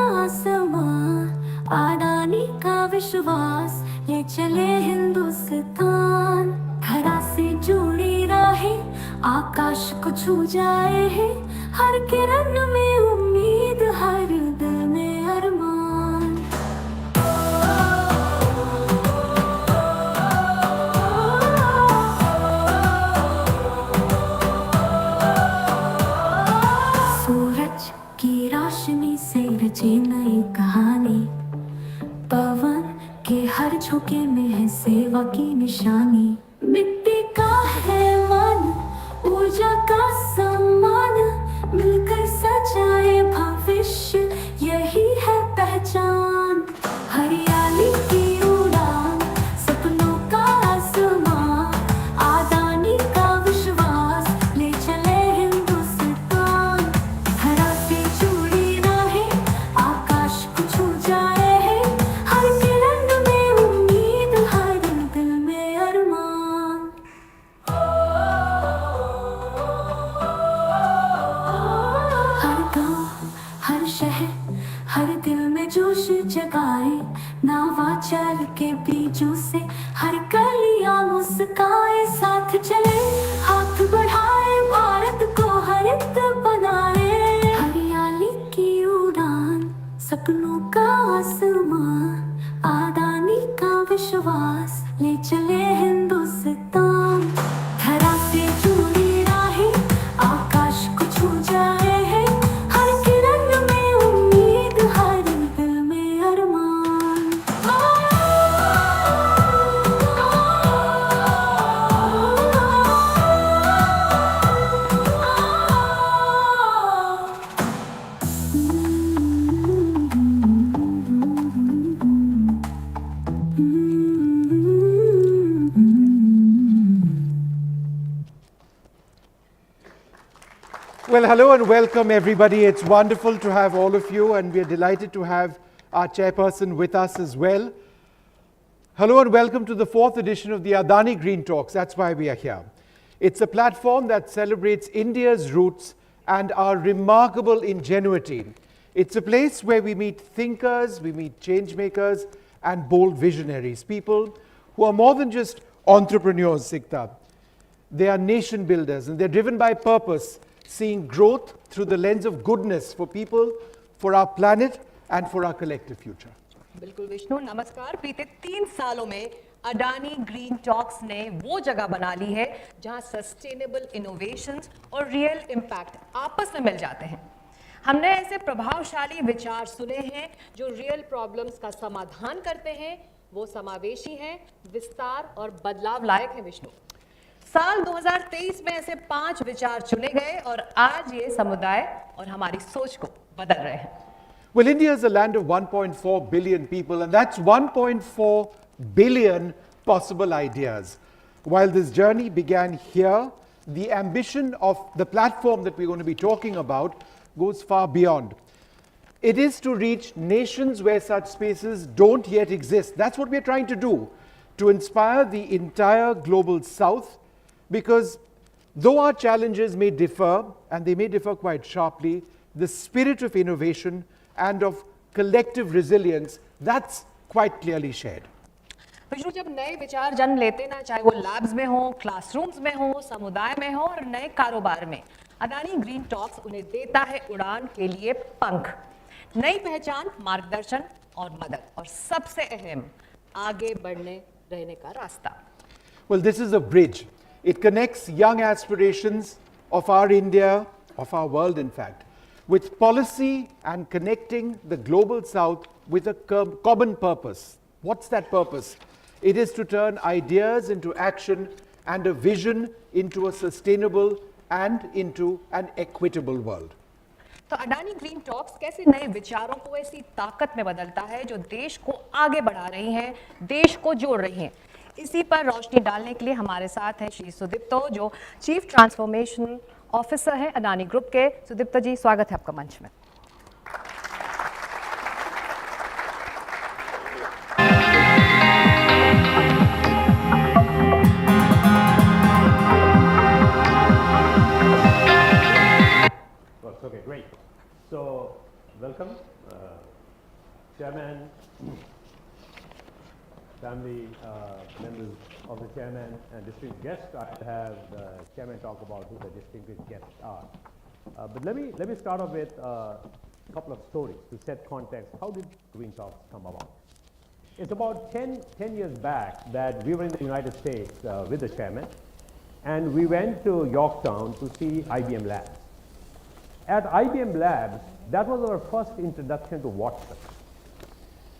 आसमां, अडानी का विश्वास, ले चले हिंदुस्तान। धरा से जुड़ी राहें आकाश को छू जाए है, हर किरण में उम्मीद, हर दिल में अरमान। सूरज की रोशनी से रची नई कहानी, पवन के हर झोंके में है सेवा की निशानी। मिट्टी का है मन, ऊर्जा का सम्मान, मिलकर सजाए भविष्य, यही है पहचान। हरियाली की उड़ान, सपनों का आसमां, अडानी का विश्वास, ले चले हिंदुस्तान। धरा से जुड़ी राहें आकाश को छू जाए है, हर किरण में उम्मीद, हर दिल में अरमान। हर गांव, हर शहर, हर दिल में जोश जगाए, नवाचार के बीजों से हर कलियां मुस्काए। साथ चले, हाथ बढ़ाए, भारत को हरित बनाए। हरियाली की उड़ान, सपनों का आसमां, अडानी का विश्वास, ले चले हिंदुस्तान। धरा से जुड़ी राहें आकाश को छू जाए है, हर किरण में उम्मीद, हर दिल में अरमान। Well, hello and welcome everybody. It's wonderful to have all of you, and we're delighted to have our chairperson with us as well. Hello and welcome to the 4th edition of the Adani Green Talks. That's why we are here. It's a platform that celebrates India's roots and our remarkable ingenuity. It's a place where we meet thinkers, we meet changemakers and bold visionaries, people who are more than just entrepreneurs, Sikta. They are nation builders, and they're driven by purpose, seeing growth through the lens of goodness for people, for our planet and for our collective future. बिल्कुल विष्णु, नमस्कार। बीते 3 सालों में Adani green talks ने वो जगह बना ली है जहां सस्टेनेबल इनोवेशंस और रियल इम्पैक्ट आपस में मिल जाते हैं। हमने ऐसे प्रभावशाली विचार सुने हैं जो रियल प्रॉब्लम्स का समाधान करते हैं, वो समावेशी हैं, विस्तार और बदलाव लायक हैं विष्णु। साल 2023 में ऐसे 5 विचार चुने गए और आज ये समुदाय और हमारी सोच को बदल रहे हैं। Well, India is a land of 1.4 billion people, and that's 1.4 billion possible ideas. While this journey began here, the ambition of the platform that we're going to be talking about goes far beyond. It is to reach nations where such spaces don't yet exist. That's what we're trying to do, to inspire the entire global south, because though our challenges may differ, and they may differ quite sharply, the spirit of innovation and of collective resilience, that's quite clearly shared. Vishnu, जब नए विचार जन्म लेते ना, चाहे वो labs में हो, क्लासरूम्स में हो, समुदाय में हो और नए कारोबार में, अडानी ग्रीन टॉक्स उन्हें देता है उड़ान के लिए पंख, नई पहचान, मार्गदर्शन और मदद, और सबसे अहम, आगे बढ़ने रहने का रास्ता। Well, this is a bridge. It connects young aspirations of our India, of our world in fact, with policy and connecting the global south with a common purpose. What's that purpose? It is to turn ideas into action and a vision into a sustainable and into an equitable world. तो Adani green talks कैसे नए विचारों को ऐसी ताकत में बदलता है जो देश को आगे बढ़ा रही हैं, देश को जोड़ रही हैं। इसी पर रोशनी डालने के लिए हमारे साथ हैं श्री सुदीप्तो, जो चीफ ट्रांसफॉर्मेशन ऑफिसर हैं अडानी ग्रुप के। सुदीप्तो जी, स्वागत है आपका मंच में। Okay, great. So, welcome. Chairman, family members of the chairman and distinguished guests. I'll have the chairman talk about who the distinguished guests are. But let me start off with a couple of stories to set context. How did Green Talks come about? It's about 10 years back that we were in the United States with the chairman, and we went to Yorktown to see IBM Labs. At IBM Labs, that was our first introduction to Watson.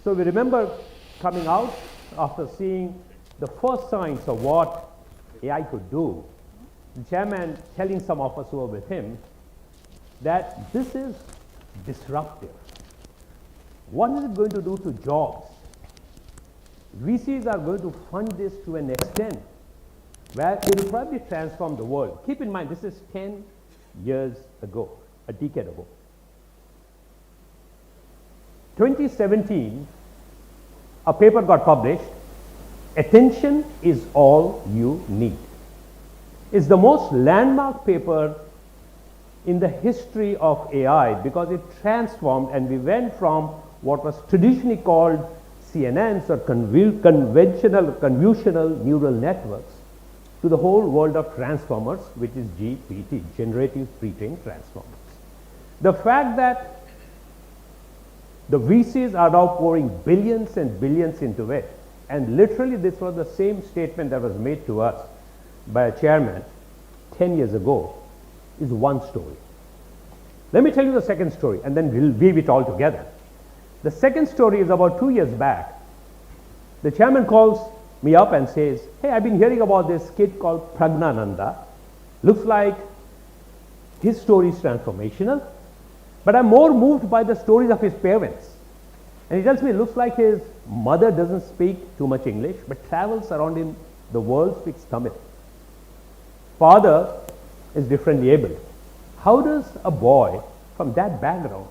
So we remember coming out after seeing the first signs of what AI could do, the chairman telling some of us who were with him that this is disruptive. What is it going to do to jobs? VCs are going to fund this to an extent where it will probably transform the world. Keep in mind, this is 10 years ago, a decade ago. 2017, a paper got published, Attention is All You Need. It's the most landmark paper in the history of AI because it transformed, and we went from what was traditionally called CNNs or convolutional neural networks to the whole world of transformers, which is GPT, generative pre-trained transformers. The fact that the VCs are now pouring billions and billions into it, and literally this was the same statement that was made to us by a chairman 10 years ago, is one story. Let me tell you the second story, and then we'll weave it all together. The second story is about 2 years back. The chairman calls me up and says, hey, I've been hearing about this kid called Pragnananda. Looks like his story is transformational, but I'm more moved by the stories of his parents. And he tells me it looks like his mother doesn't speak too much English, but travels around in the world, speaks Tamil. Father is differently abled. How does a boy from that background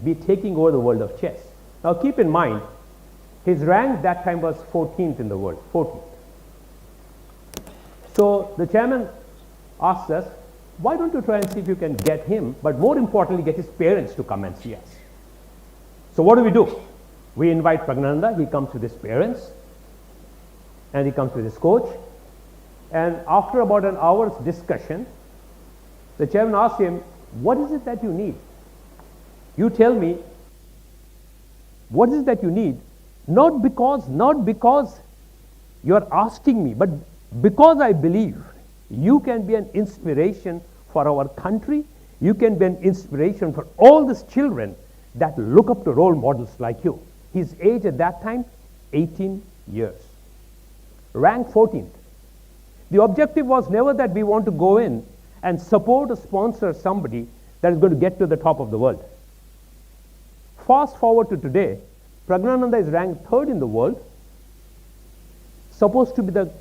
be taking over the world of chess? Now keep in mind, his rank that time was 14th in the world, 14th. So the chairman asks us, why don't you try and see if you can get him, but more importantly, get his parents to come and see us. So what do? We invite Pragnananda, he comes with his parents, and he comes with his coach. And after about an hour's discussion, the chairman asks him, what is it that you need? You tell me, what is it that you need? Not because you're asking me, but because I believe you can be an inspiration for our country, you can be an inspiration for all these children that look up to role models like you. His age at that time, 18 years. Rank 14th. The objective was never that we want to go in and support or sponsor somebody that is going to get to the top of the world. Fast forward to today, Pragnananda is ranked 3rd in the world, supposed to be the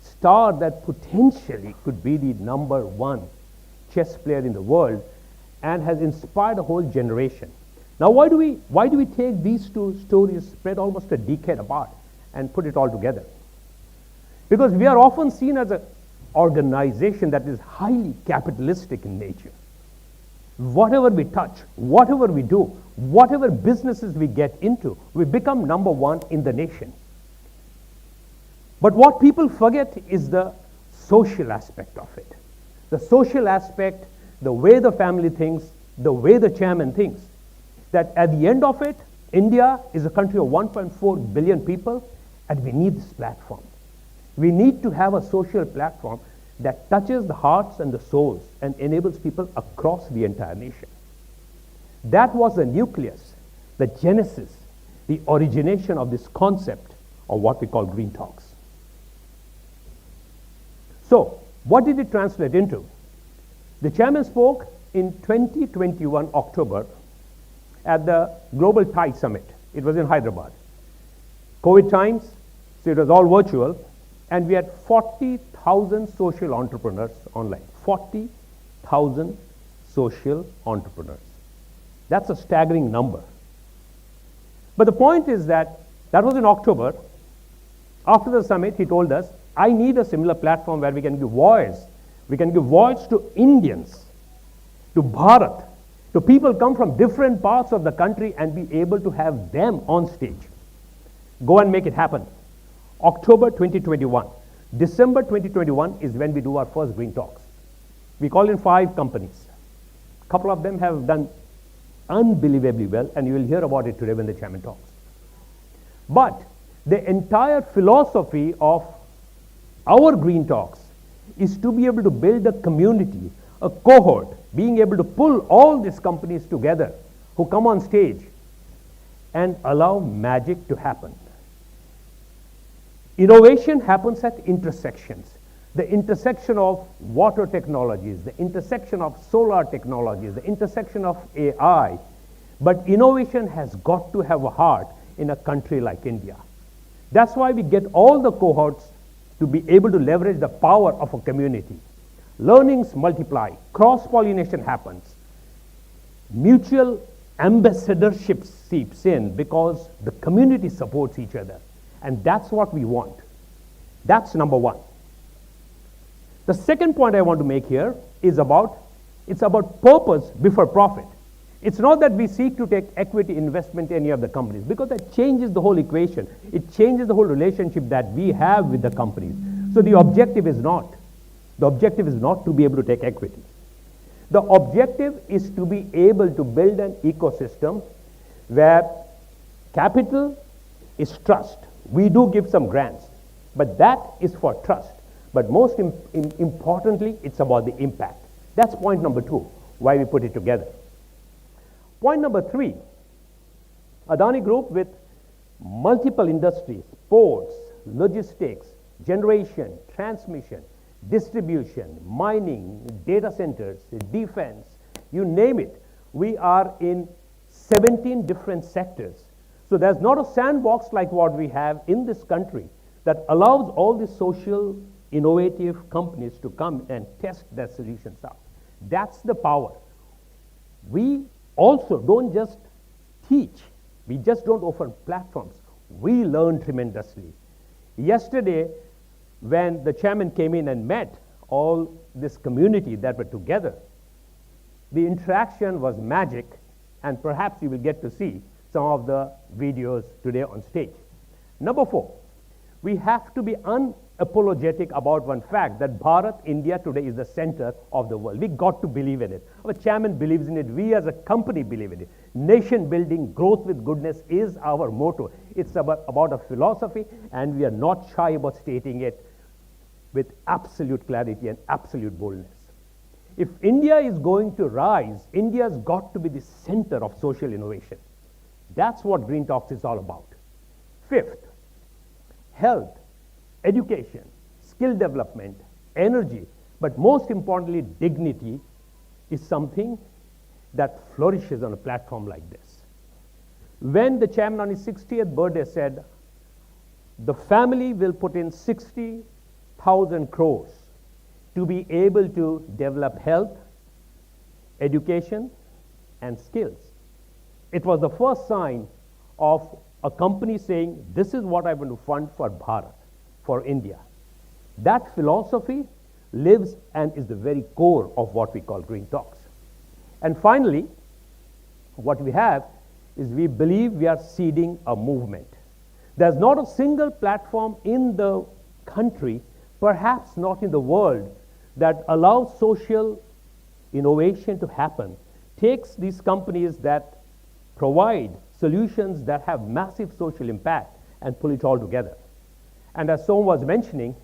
star that potentially could be the #1 chess player in the world, and has inspired a whole generation. Now why do we take these two stories spread almost a decade apart and put it all together? Because we are often seen as an organization that is highly capitalistic in nature. Whatever we touch, whatever we do, whatever businesses we get into, we become #1 in the nation. But what people forget is the social aspect of it. The social aspect, the way the family thinks, the way the chairman thinks. That at the end of it, India is a country of 1.4 billion people, and we need this platform. We need to have a social platform that touches the hearts and the souls and enables people across the entire nation. That was the nucleus, the genesis, the origination of this concept of what we call Green Talks. So, what did it translate into? The chairman spoke in 2021 October at the Global Tide Summit. It was in Hyderabad. COVID times, so it was all virtual, and we had 40,000 social entrepreneurs online. 40,000 social entrepreneurs. That's a staggering number. But the point is that was in October. After the summit, he told us, I need a similar platform where we can give voice. We can give voice to Indians, to Bharat. So people come from different parts of the country and be able to have them on stage. Go and make it happen. October 2021. December 2021 is when we do our first Green Talks. We call in 5 companies. A couple of them have done unbelievably well, and you will hear about it today when the chairman talks. But the entire philosophy of our Green Talks is to be able to build a community, a cohort, being able to pull all these companies together who come on stage and allow magic to happen. Innovation happens at intersections. The intersection of water technologies, the intersection of solar technologies, the intersection of AI. But innovation has got to have a heart in a country like India. That's why we get all the cohorts to be able to leverage the power of a community. Learnings multiply, cross-pollination happens, mutual ambassadorship seeps in because the community supports each other. And that's what we want. That's number one. The second point I want to make here is it's about purpose before profit. It's not that we seek to take equity investment in any of the companies, because that changes the whole equation. It changes the whole relationship that we have with the companies. So the objective is not to be able to take equity. The objective is to be able to build an ecosystem where capital is trust. We do give some grants, but that is for trust. But most importantly, it's about the impact. That's point number 2, why we put it together. Point number 3, Adani Group with multiple industries, ports, logistics, generation, transmission, distribution, mining, data centers, defense, you name it. We are in 17 different sectors. So there's not a sandbox like what we have in this country that allows all these social, innovative companies to come and test their solutions out. That's the power. We also don't just teach. We just don't offer platforms. We learn tremendously. Yesterday, when the chairman came in and met all this community that were together, the interaction was magic, and perhaps you will get to see some of the videos today on stage. Number 4, we have to be unapologetic about one fact, that Bharat, India today is the center of the world. We got to believe in it. Our chairman believes in it. We as a company believe in it. Nation building, growth with goodness is our motto. It's about a philosophy, and we are not shy about stating it with absolute clarity and absolute boldness. If India is going to rise, India's got to be the center of social innovation. That's what Green Talks is all about. 5th, health, education, skill development, energy, but most importantly, dignity is something that flourishes on a platform like this. When the chairman on his 60th birthday said, the family will put in 60,000 crores to be able to develop health, education, and skills. It was the first sign of a company saying, this is what I'm going to fund for Bharat, for India. That philosophy lives and is the very core of what we call Green Talks. And finally, what we have is we believe we are seeding a movement. There's not a single platform in the country, perhaps not in the world, that allows social innovation to happen, takes these companies that provide solutions that have massive social impact and pull it all together. And as Som was mentioning,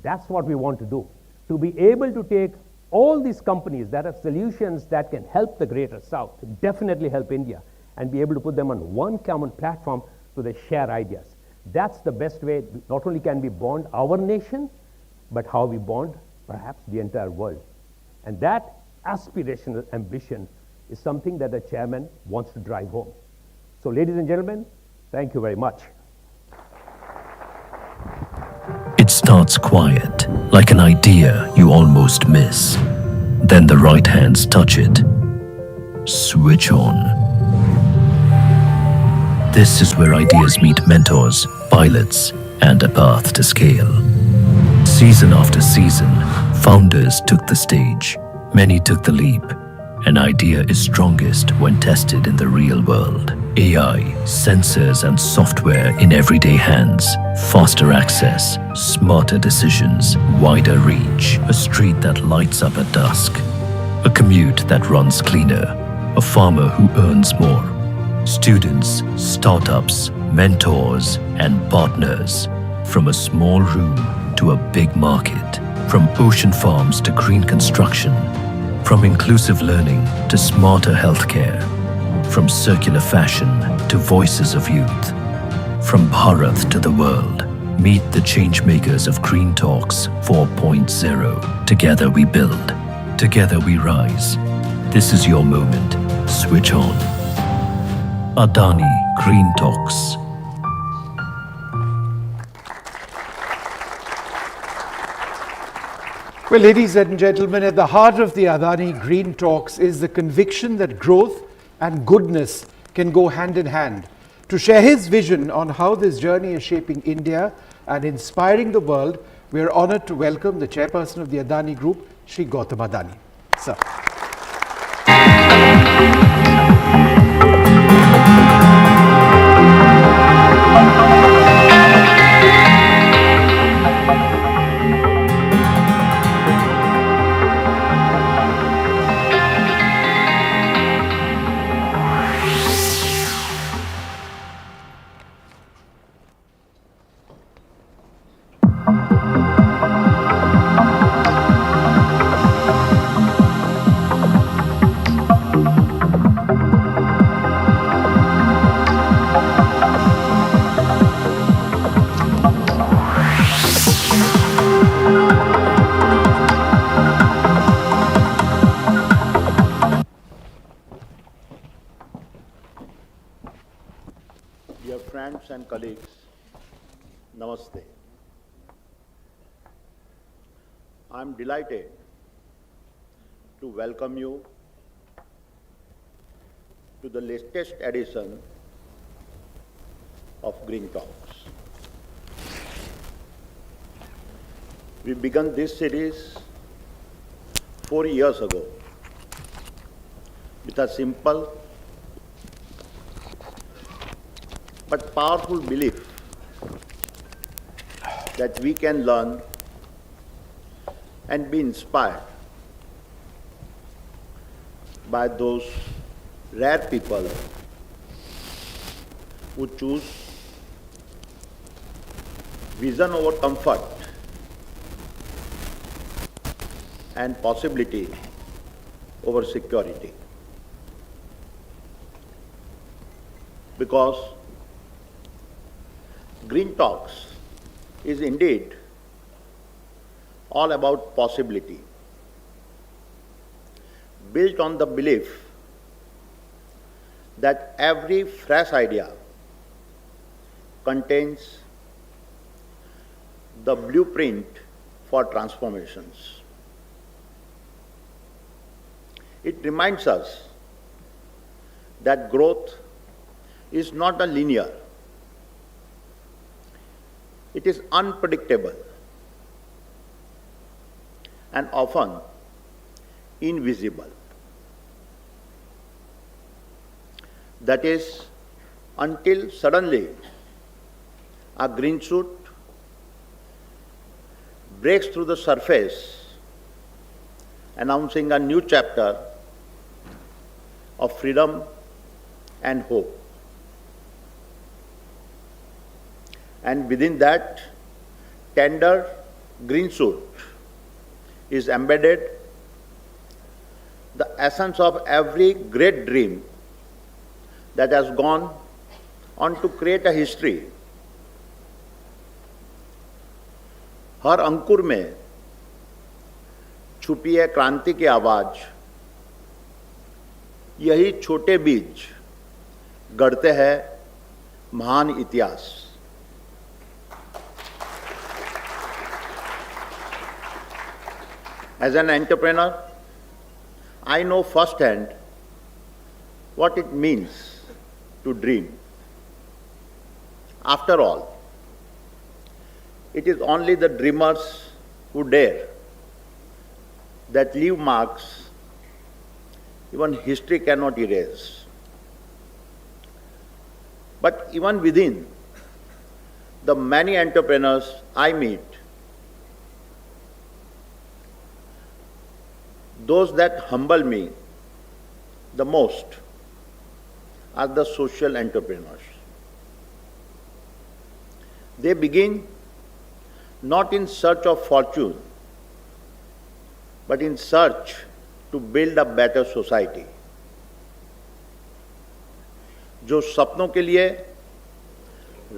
that's what we want to do, to be able to take all these companies that have solutions that can help the Greater South, definitely help India, and be able to put them on one common platform so they share ideas. That's the best way. Not only can we bond our nation, but how we bond perhaps the entire world. And that aspirational ambition is something that the chairman wants to drive home. So ladies and gentlemen, thank you very much. It starts quiet, like an idea you almost miss. Then the right hands touch it. Switch on. This is where ideas meet mentors, pilots, and a path to scale. Season after season, founders took the stage. Many took the leap, An idea is strongest when tested in the real world. AI, sensors and software in everyday hands. Faster access, smarter decisions, wider reach. A street that lights up at dusk. A commute that runs cleaner. A farmer who earns more. Students, startups, mentors and partners. From a small room to a big market. From ocean farms to green construction. From inclusive learning to smarter healthcare. From circular fashion to voices of youth. From Bharat to the world. Meet the changemakers of Green Talks 4.0. Together we build. Together we rise. This is your moment. Switch on. Adani Green Talks. Well, ladies and gentlemen, at the heart of the Adani Green Talks is the conviction that growth and goodness can go hand in hand. To share his vision on how this journey is shaping India and inspiring the world, we are honored to welcome the chairperson of the Adani Group, Shri Gautam Adani. Sir. Dear friends and colleagues, Namaste. I am delighted to welcome you to the latest edition of Green Talks. We began this series 4 years ago with a simple but powerful belief that we can learn and be inspired by those rare people who choose vision over comfort and possibility over security. Because Green Talks is indeed all about possibility, built on the belief that every fresh idea contains the blueprint for transformations. It reminds us that growth is not a linear. It is unpredictable and often invisible. That is, until suddenly a green shoot breaks through the surface, announcing a new chapter of freedom and hope. And within that tender green shoot is embedded the essence of every great dream that has gone on to create a history. हर अंकुर में छुपी है क्रांति की आवाज, यही छोटे बीज गढ़ते हैं महान इतिहास. As an entrepreneur, I know firsthand what it means to dream. After all, it is only the dreamers who dare that leave marks even history cannot erase. But even within the many entrepreneurs I meet, those that humble me the most are the social entrepreneurs. They begin not in search of fortune, but in search to build a better society. जो सपनों के लिए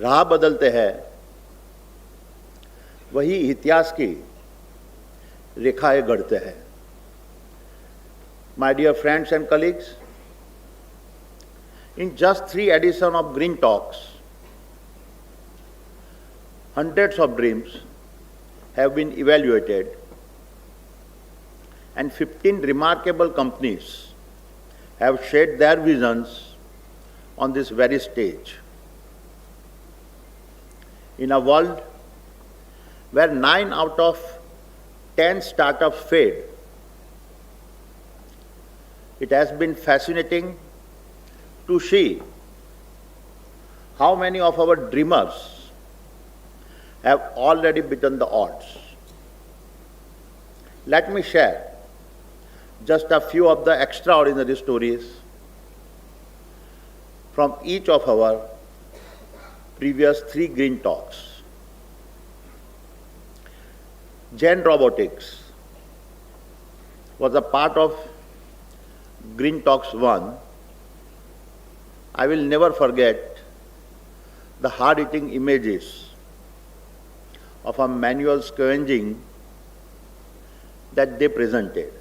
राह बदलते हैं, वही इतिहास की रेखाएं गढ़ते हैं. My dear friends and colleagues, in just 3 editions of Green Talks, hundreds of dreams have been evaluated and 15 remarkable companies have shared their visions on this very stage. In a world where 9 out of 10 startups failed, it has been fascinating to see how many of our dreamers have already beaten the odds. Let me share just a few of the extraordinary stories from each of our previous 3 Green Talks. Gen Robotics was a part of Green Talks 1. I will never forget the hard-hitting images of a manual scavenging that they presented.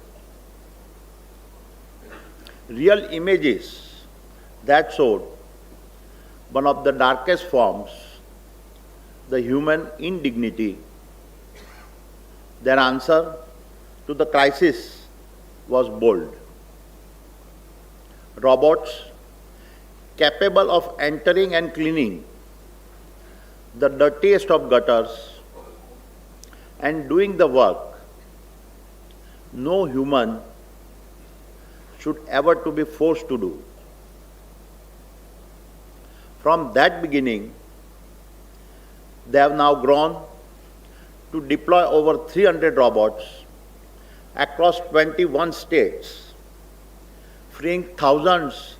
Real images that showed one of the darkest forms, the human indignity. Their answer to the crisis was bold. Robots capable of entering and cleaning the dirtiest of gutters and doing the work no human should ever to be forced to do. From that beginning, they have now grown to deploy over 300 robots across 21 states, freeing thousands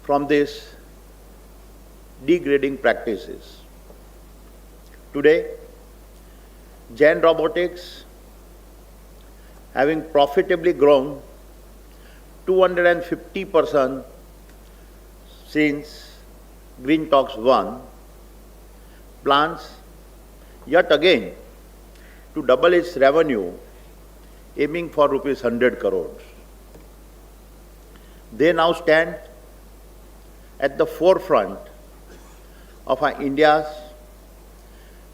from these degrading practices. Today, Gen Robotics, having profitably grown 250% since Green Talks 1, plans yet again to double its revenue, aiming for rupees 100 crores. They now stand at the forefront of India's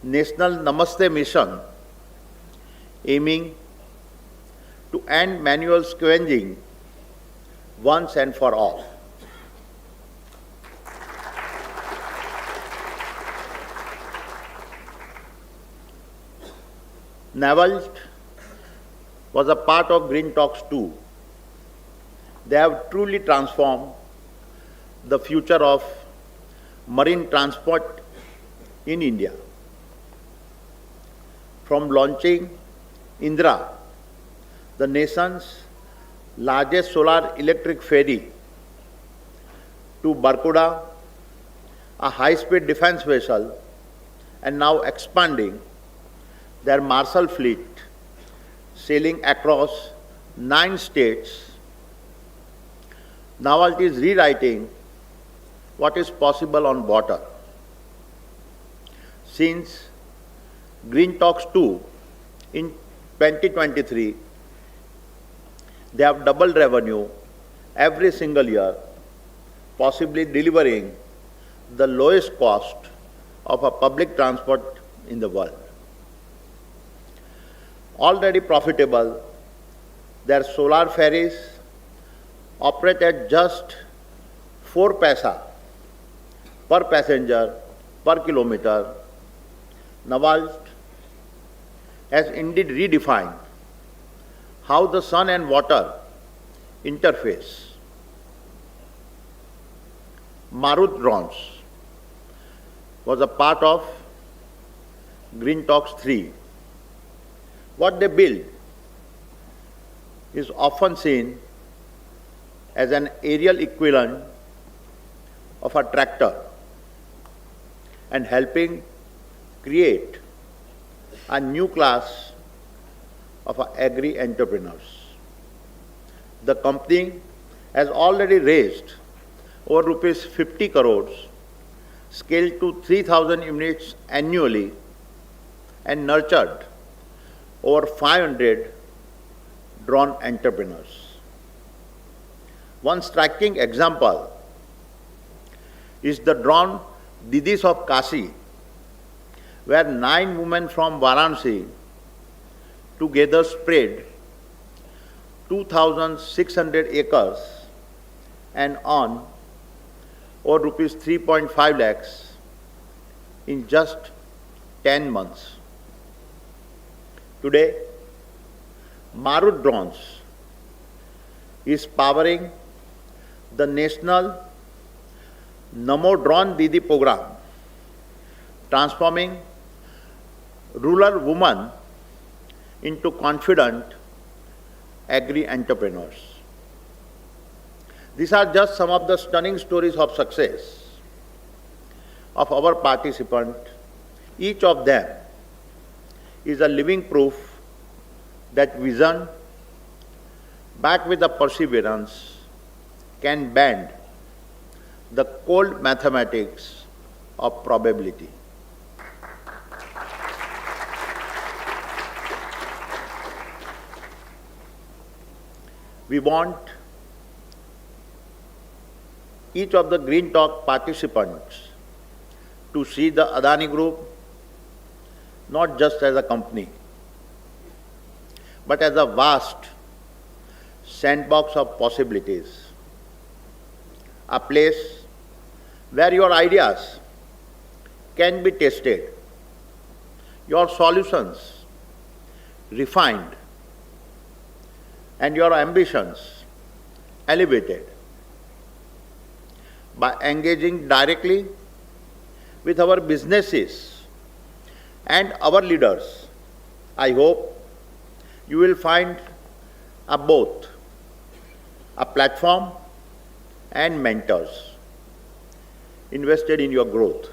National Namaste Mission, aiming to end manual scavenging once and for all. Navalt was a part of Green Talks 2. They have truly transformed the future of marine transport in India. From launching Indra, the nation's largest solar electric ferry, to Barkuda, a high-speed defense vessel, and now expanding their Marshall fleet, sailing across 9 states. Navalt is rewriting what is possible on water. Since Green Talks 2 in 2023, they have doubled revenue every single year, possibly delivering the lowest cost of a public transport in the world. Already profitable, their solar ferries operate at just 4 paisa per passenger per kilometer. Navalt has indeed redefined how the sun and water interface. Marut drones was a part of Green Talks 3. What they build is often seen as an aerial equivalent of a tractor and helping create a new class of agri-entrepreneurs. The company has already raised over rupees 50 crores, scaled to 3,000 units annually, and nurtured over 500 drone entrepreneurs. One striking example is the drone Didis of Kashi, where 9 women from Varanasi together spread 2,600 acres and on over rupees 3.5 lakhs in just 10 months. Today, Marut Drones is powering the national Namo Drone Didi program, transforming rural women into confident agri-entrepreneurs. These are just some of the stunning stories of success of our participants. Each of them is a living proof that vision, backed with the perseverance, can bend the cold mathematics of probability. We want each of the Green Talk participants to see the Adani Group not just as a company, but as a vast sandbox of possibilities, a place where your ideas can be tested, your solutions refined, and your ambitions elevated. By engaging directly with our businesses and our leaders, I hope you will find both a platform and mentors invested in your growth.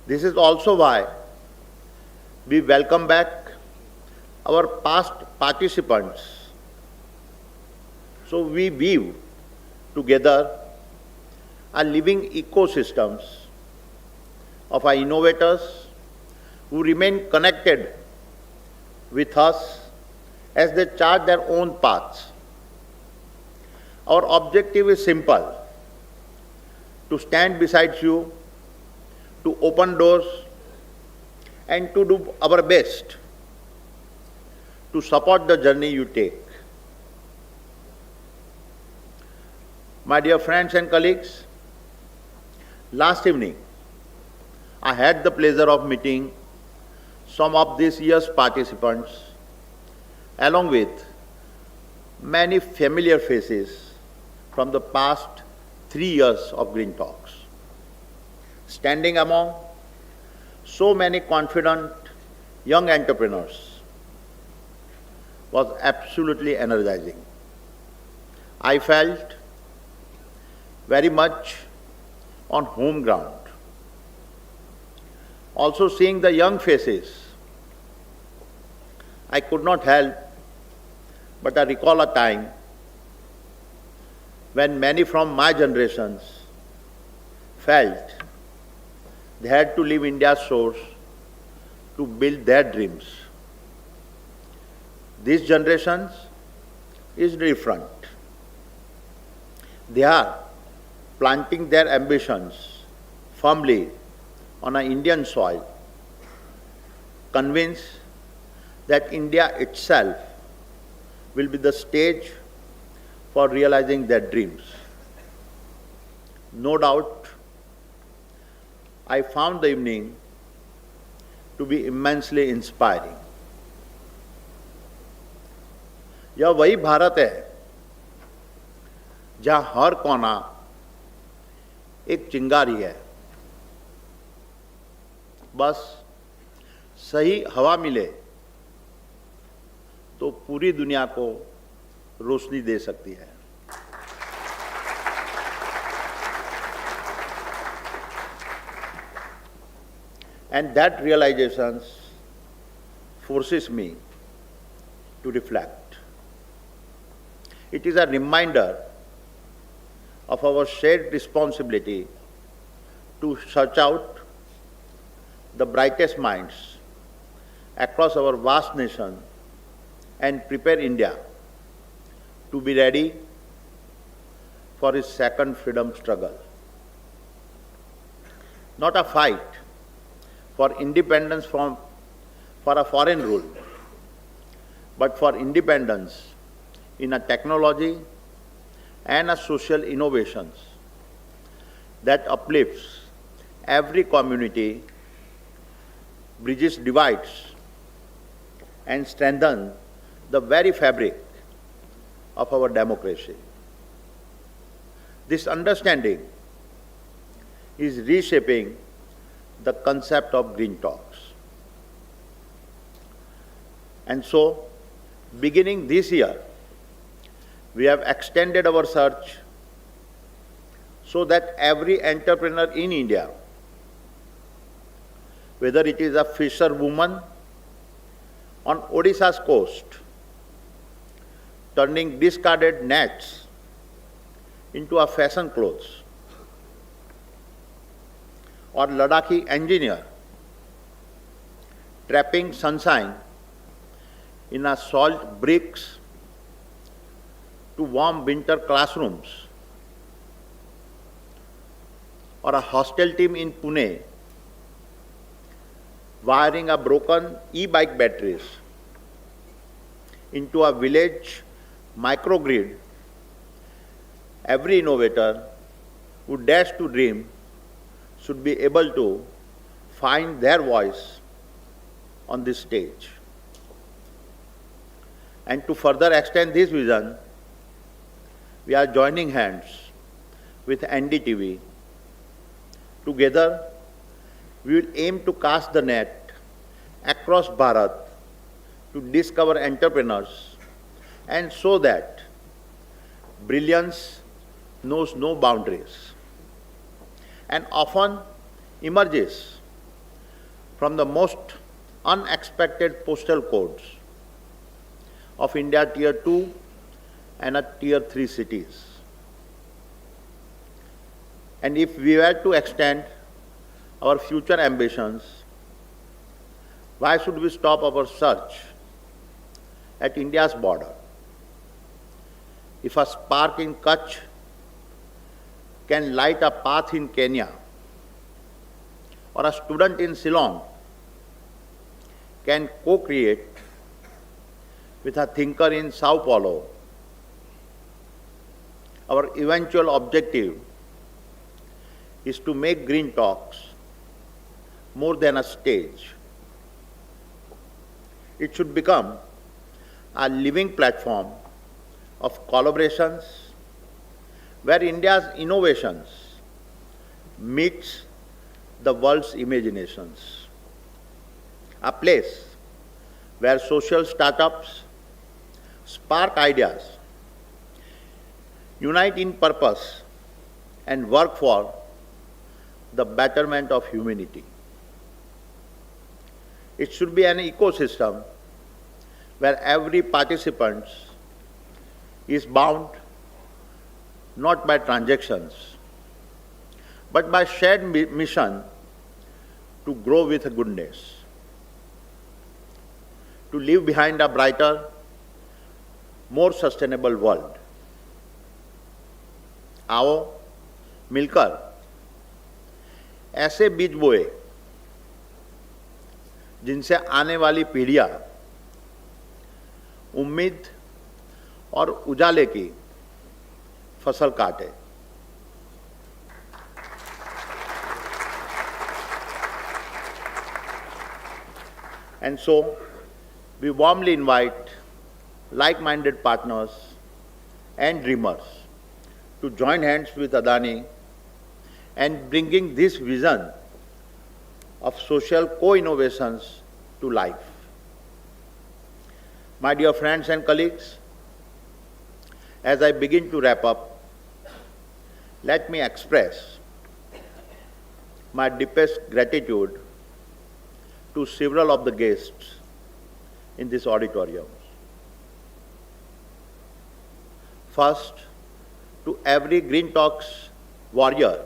This is also why we welcome back our past participants, so we weave together a living ecosystems of our innovators who remain connected with us as they chart their own paths. Our objective is simple: to stand beside you, to open doors, and to do our best to support the journey you take. My dear friends and colleagues, last evening I had the pleasure of meeting some of this year's participants, along with many familiar faces from the past 3 years of Green Talks. Standing among so many confident young entrepreneurs was absolutely energizing. I felt very much on home ground. Also seeing the young faces, I could not help but I recall a time when many from my generations felt they had to leave India's shores to build their dreams. This generation is different. They are planting their ambitions firmly on an Indian soil, convinced that India itself will be the stage for realizing their dreams. No doubt, I found the evening to be immensely inspiring. यह वही भारत है जहां हर कोना एक चिंगारी है। बस सही हवा मिले तो पूरी दुनिया को रोशनी दे सकती है। And that realization forces me to reflect. It is a reminder of our shared responsibility to search out the brightest minds across our vast nation and prepare India to be ready for its second freedom struggle. Not a fight for independence for a foreign rule, but for independence in a technology and a social innovations that uplifts every community, bridges divides, and strengthens the very fabric of our democracy. This understanding is reshaping the concept of green talks. And so, beginning this year, we have extended our search so that every entrepreneur in India, whether it is a fisherwoman on Odisha's coast, turning discarded nets into a fashion clothes, or Ladakhi engineer trapping sunshine in a salt bricks to warm winter classrooms, or a hostel team in Pune wiring a broken e-bike batteries into a village microgrid, every innovator who dares to dream should be able to find their voice on this stage. And to further extend this vision, we are joining hands with NDTV. Together, we will aim to cast the net across Bharat to discover entrepreneurs and show that brilliance knows no boundaries and often emerges from the most unexpected postal codes of India Tier 2 and Tier 3 cities. And if we were to extend our future ambitions, why should we stop our search at India's border? If a spark in Kutch can light a path in Kenya, or a student in Ceylon can co-create with a thinker in Sao Paulo, our eventual objective is to make Green Talks more than a stage. It should become a living platform of collaborations where India's innovations meets the world's imaginations. A place where social startups spark ideas, unite in purpose, and work for the betterment of humanity. It should be an ecosystem where every participant is bound not by transactions, but by shared mission to grow with goodness, to leave behind a brighter, more sustainable world. आओ मिलकर ऐसे बीज बोए जिनसे आने वाली पीढ़ियां उम्मीद और उजाले की फसल काटे। And so we warmly invite like-minded partners and dreamers to join hands with Adani and bringing this vision of social co-innovations to life. My dear friends and colleagues, as I begin to wrap up, let me express my deepest gratitude to several of the guests in this auditorium. First, to every Green Talks warrior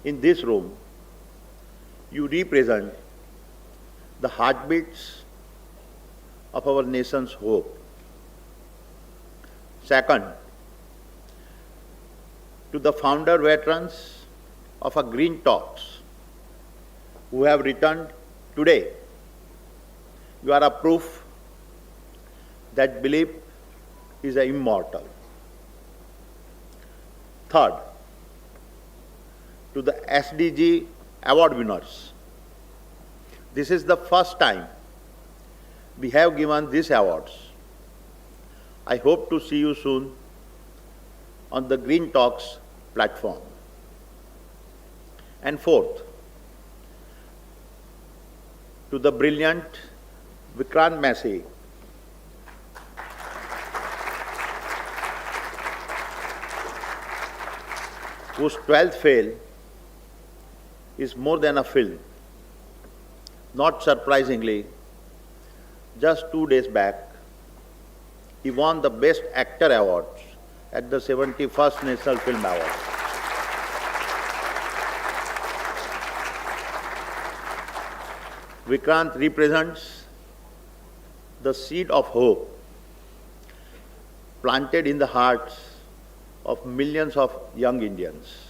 in this room, you represent the heartbeats of our nation's hope. Second, to the founder veterans of our Green Talks who have returned today, you are a proof that belief is immortal. Third, to the SDG award winners. This is the first time we have given these awards. I hope to see you soon on the Green Talks platform. And fourth, to the brilliant Vikrant Massey, whose 12th fail is more than a film. Not surprisingly, just 2 days back, he won the Best Actor Award at the 71st National Film Awards. Vikrant represents the seed of hope planted in the hearts of millions of young Indians.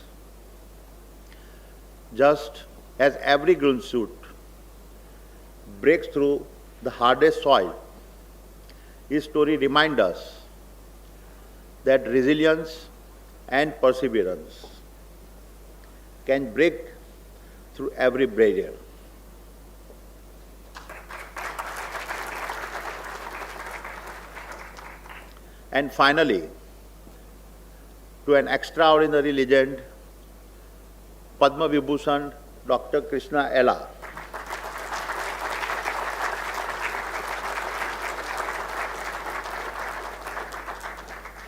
Just as every green shoot breaks through the hardest soil, his story reminds us that resilience and perseverance can break through every barrier. And finally, to an extraordinary legend, Padma Vibhushan Dr. Krishna Ella.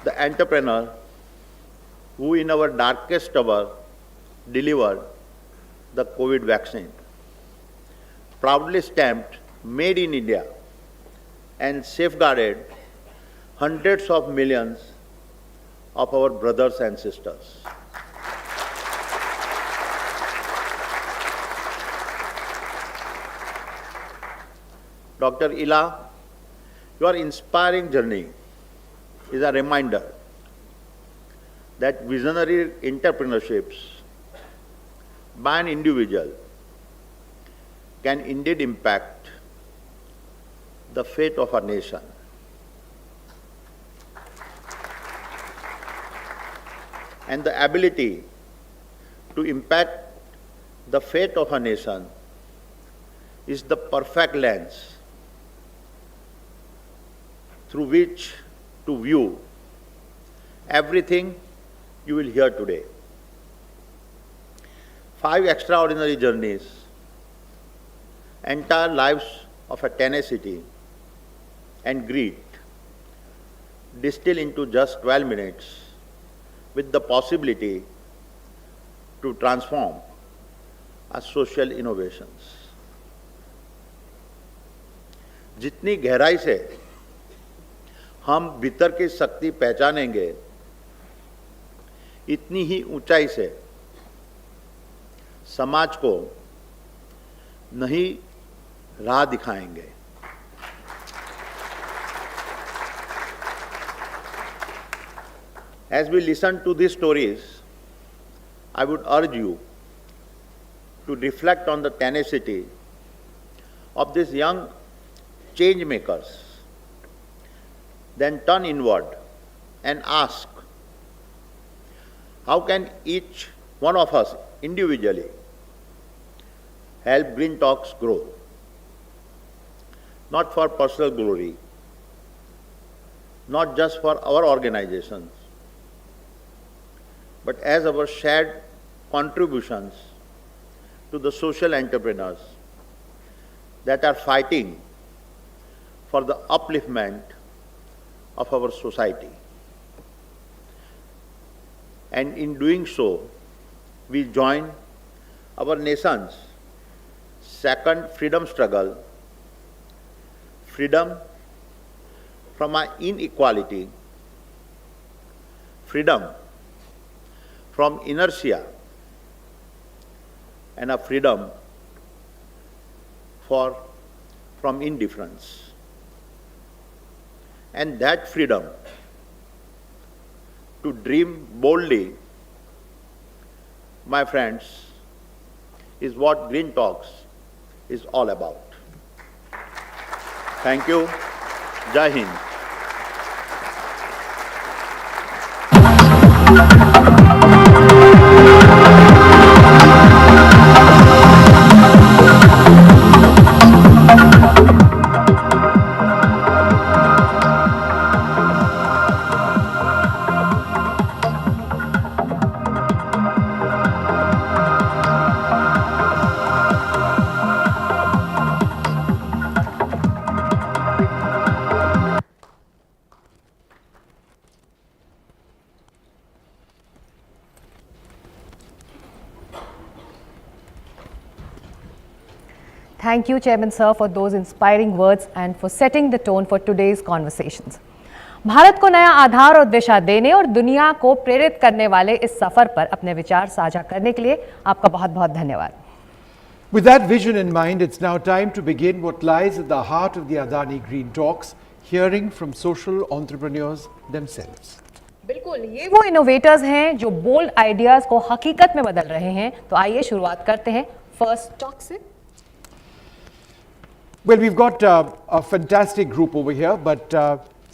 The entrepreneur who in our darkest hour delivered the COVID vaccine, proudly stamped Made in India and safeguarded hundreds of millions of our brothers and sisters. Dr. Ila, your inspiring journey is a reminder that visionary entrepreneurships by an individual can indeed impact the fate of a nation. And the ability to impact the fate of a nation is the perfect lens through which to view everything you will hear today. 5 extraordinary journeys, entire lives of a tenacity and greed, distilled into just 12 minutes with the possibility to transform our social innovations. जितनी गहराई से हम भीतर की शक्ति पहचानेंगे, इतनी ही ऊंचाई से समाज को नई राह दिखाएंगे. As we listen to these stories, I would urge you to reflect on the tenacity of these young change makers, then turn inward and ask, how can each one of us individually help Green Talks grow? Not for personal glory, not just for our organizations, but as our shared contributions to the social entrepreneurs that are fighting for the upliftment of our society. And in doing so, we join our nation's second freedom struggle, freedom from inequality, freedom from inertia, and a freedom from indifference. And that freedom to dream boldly, my friends, is what Green Talks is all about. Thank you. Jai Hind. Thank you, Chairman Sir, for those inspiring words and for setting the tone for today's conversations. Bharat को नया आधार और दिशा देने और दुनिया को प्रेरित करने वाले इस सफर पर अपने विचार साझा करने के लिए आपका बहुत-बहुत धन्यवाद. With that vision in mind, it's now time to begin what lies at the heart of the Adani Green Talks, hearing from social entrepreneurs themselves. बिल्कुल, ये वो इनोवेटर्स हैं जो बोल्ड आइडियाज को हकीकत में बदल रहे हैं. तो आइए शुरुआत करते हैं फर्स्ट टॉक से. Well, we've got a fantastic group over here, but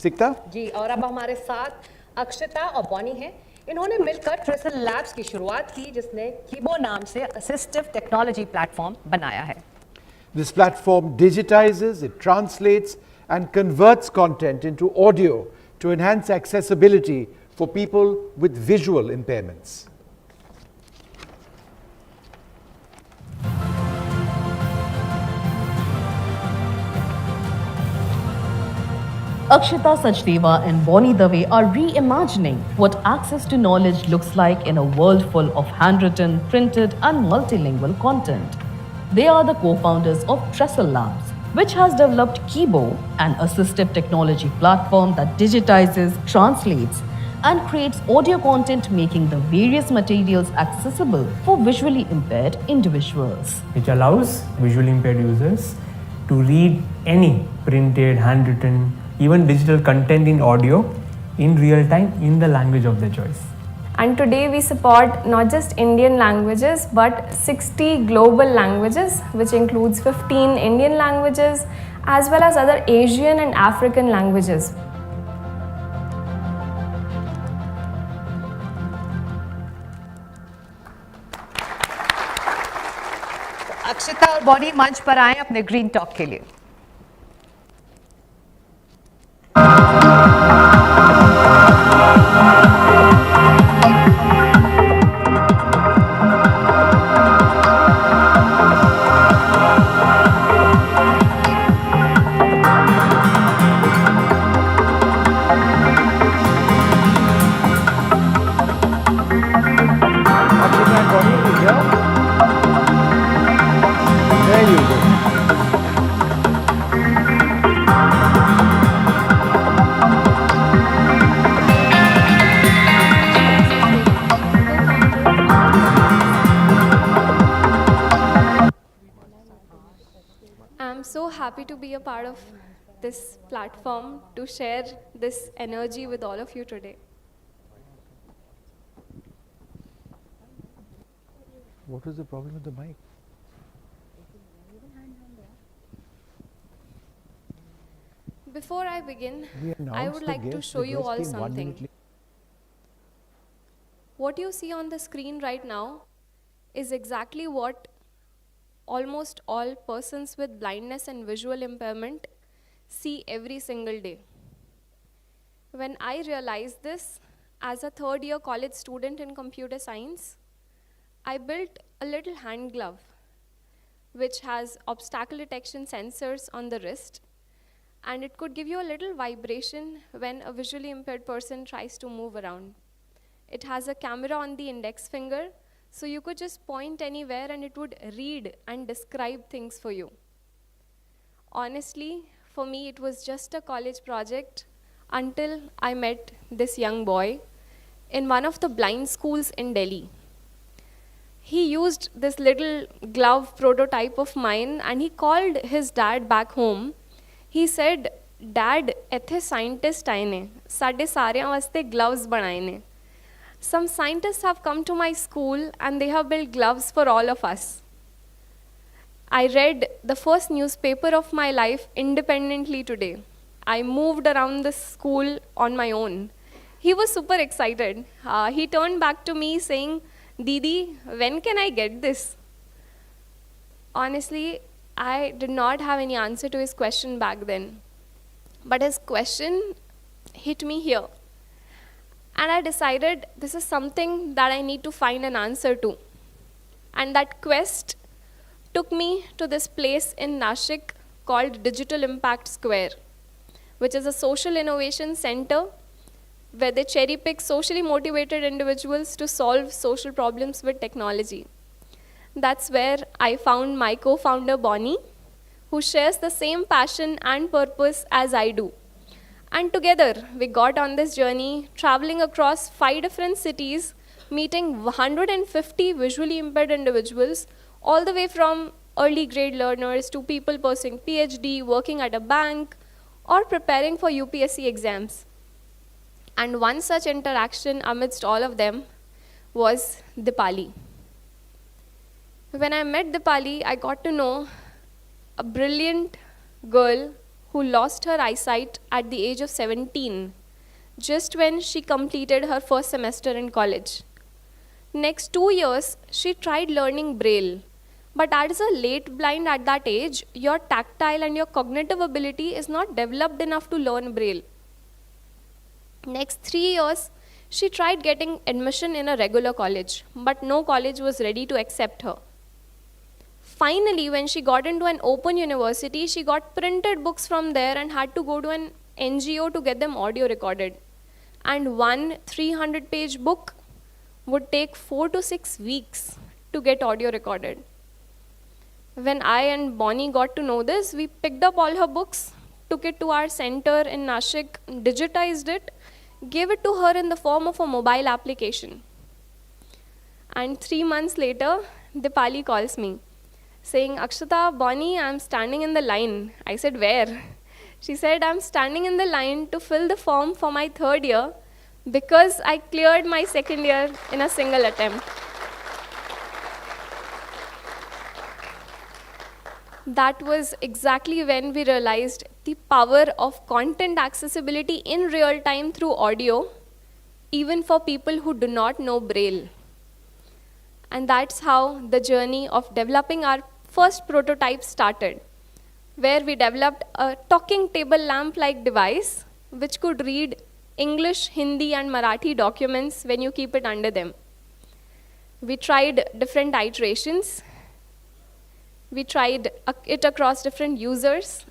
Sikta? जी, और अब हमारे साथ अक्षता और बॉनी हैं. इन्होंने मिलकर ट्रेसल लैब्स की शुरुआत की, जिसने कीबो नाम से असिस्टिव टेक्नोलॉजी प्लेटफॉर्म बनाया है. This platform digitizes, it translates and converts content into audio to enhance accessibility for people with visual impairments. Akshita Sachdeva and Bonnie Dave are reimagining what access to knowledge looks like in a world full of handwritten, printed and multilingual content. They are the co-founders of Trestle Labs, which has developed Kibo, an assistive technology platform that digitizes, translates and creates audio content, making the various materials accessible for visually impaired individuals. Which allows visually impaired users to read any printed, handwritten, even digital content in audio in real time in the language of their choice. And today we support not just Indian languages but 60 global languages, which includes 15 Indian languages as well as other Asian and African languages. अक्षता और Bonnie मंच पर आए अपने green talk के लिए. There you go. I'm so happy to be a part of this platform to share this energy with all of you today. What was the problem with the mic? Before I begin, We I announced would the like to guest. show The you guest all came 1 something. minute late. What you see on the screen right now is exactly what almost all persons with blindness and visual impairment see every single day. When I realized this, as a third-year college student in computer science, I built a little hand glove which has obstacle detection sensors on the wrist, and it could give you a little vibration when a visually impaired person tries to move around. It has a camera on the index finger, so you could just point anywhere and it would read and describe things for you. Honestly, for me, it was just a college project until I met this young boy in one of the blind schools in Delhi. He used this little glove prototype of mine and he called his dad back home. He said, "Dad, ethe scientist aaye ne, sade sareyan vaste gloves banaye ne. Some scientists have come to my school and they have built gloves for all of us." I read the first newspaper of my life independently today. I moved around the school on my own. He was super excited. He turned back to me saying, "Didi, when can I get this?" Honestly, I did not have any answer to his question back then. But his question hit me here. And I decided this is something that I need to find an answer to. And that quest took me to this place in Nashik called Digital Impact Square, which is a social innovation center where they cherry pick socially motivated individuals to solve social problems with technology. That's where I found my co-founder Bonnie, who shares the same passion and purpose as I do. And together, we got on this journey, traveling across 5 different cities, meeting 150 visually impaired individuals, all the way from early grade learners to people pursuing PhD, working at a bank, or preparing for UPSC exams. And one such interaction amidst all of them was Dipali. When I met Dipali, I got to know a brilliant girl who lost her eyesight at the age of 17, just when she completed her first semester in college. Next 2 years, she tried learning Braille. But as a late blind at that age, your tactile and your cognitive ability is not developed enough to learn Braille. Next 3 years, she tried getting admission in a regular college, but no college was ready to accept her. Finally, when she got into an open university, she got printed books from there and had to go to an NGO to get them audio recorded. And one 300-page book would take 4 to 6 weeks to get audio recorded. When I and Bonnie got to know this, we picked up all her books, took it to our center in Nashik, digitized it, gave it to her in the form of a mobile application. And 3 months later, Dipali calls me, saying, "Akshata, Bonnie, I'm standing in the line." I said, "Where?" She said, "I'm standing in the line to fill the form for my 3rd year because I cleared my 2nd year in a single attempt." That was exactly when we realized the power of content accessibility in real time through audio, even for people who do not know Braille. And that's how the journey of developing our first prototype started, where we developed a talking table lamp-like device which could read English, Hindi, and Marathi documents when you keep it under them. We tried different iterations. We tried it across different users.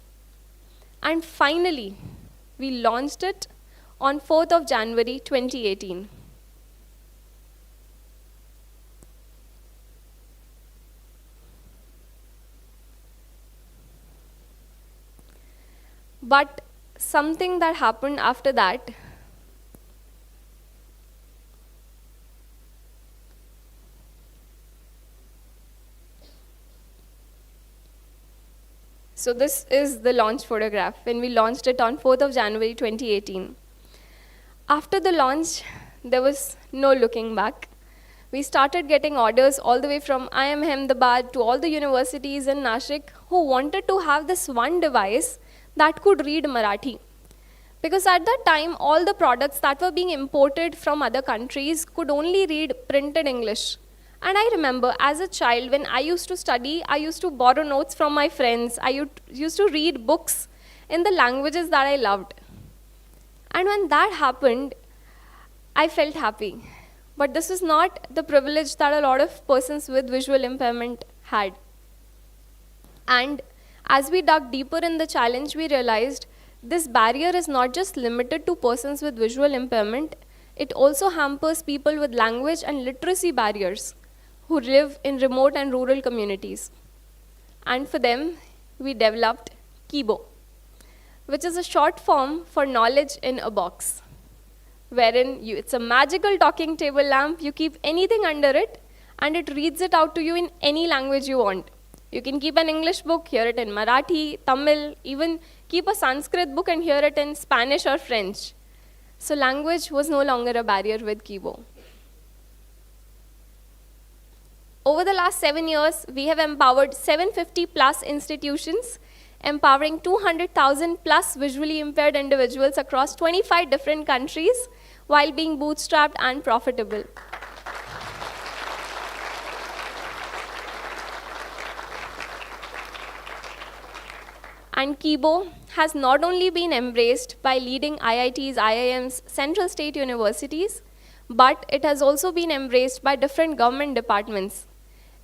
And finally, we launched it on 4th of January 2018. But something that happened after that So this is the launch photograph when we launched it on 4th of January 2018. After the launch, there was no looking back. We started getting orders all the way from IIM Ahmedabad to all the universities in Nashik who wanted to have this one device that could read Marathi. Because at that time, all the products that were being imported from other countries could only read printed English. And I remember as a child, when I used to study, I used to borrow notes from my friends. I used to read books in the languages that I loved. And when that happened, I felt happy. But this is not the privilege that a lot of persons with visual impairment had. And as we dug deeper in the challenge, we realized this barrier is not just limited to persons with visual impairment, it also hampers people with language and literacy barriers who live in remote and rural communities. And for them, we developed Kibo, which is a short form for knowledge in a box, wherein it's a magical talking table lamp. You keep anything under it, and it reads it out to you in any language you want. You can keep an English book, hear it in Marathi, Tamil, even keep a Sanskrit book and hear it in Spanish or French. So language was no longer a barrier with Kibo. Over the last 7 years, we have empowered 750 plus institutions, empowering 200,000 plus visually impaired individuals across 25 different countries while being bootstrapped and profitable. And Kibo has not only been embraced by leading IITs, IIMs, Central State Universities, but it has also been embraced by different government departments,